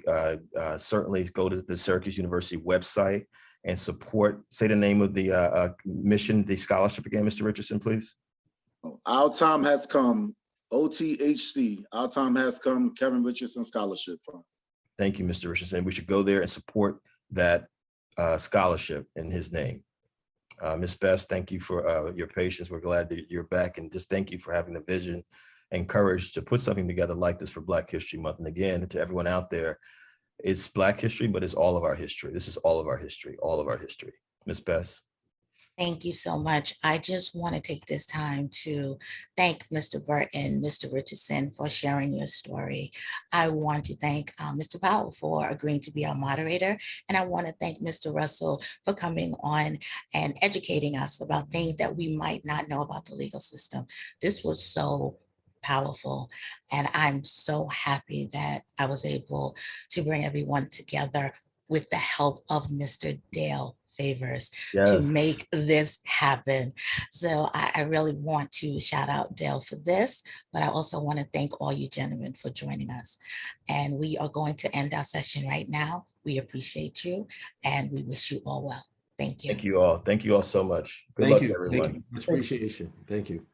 certainly go to the Syracuse University website and support. Say the name of the mission, the scholarship again, Mr. Richardson, please. Our time has come, OTHC. Our time has come, Kevin Richardson Scholarship Fund. Thank you, Mr. Richardson. We should go there and support that scholarship in his name. Ms. Best, thank you for your patience. We're glad that you're back, and just thank you for having the vision and courage to put something together like this for Black History Month. And again, to everyone out there, it's Black history, but it's all of our history. This is all of our history, all of our history. Ms. Best. Thank you so much. I just want to take this time to thank Mr. Burton, Mr. Richardson for sharing your story. I want to thank Mr. Powell for agreeing to be our moderator. And I want to thank Mr. Russell for coming on and educating us about things that we might not know about the legal system. This was so powerful. And I'm so happy that I was able to bring everyone together with the help of Mr. Dale Favors to make this happen. So I really want to shout out Dale for this, but I also want to thank all you gentlemen for joining us. And we are going to end our session right now. We appreciate you and we wish you all well. Thank you. Thank you all. Thank you all so much. Good luck, everyone. Thank you. Much appreciation. Thank you.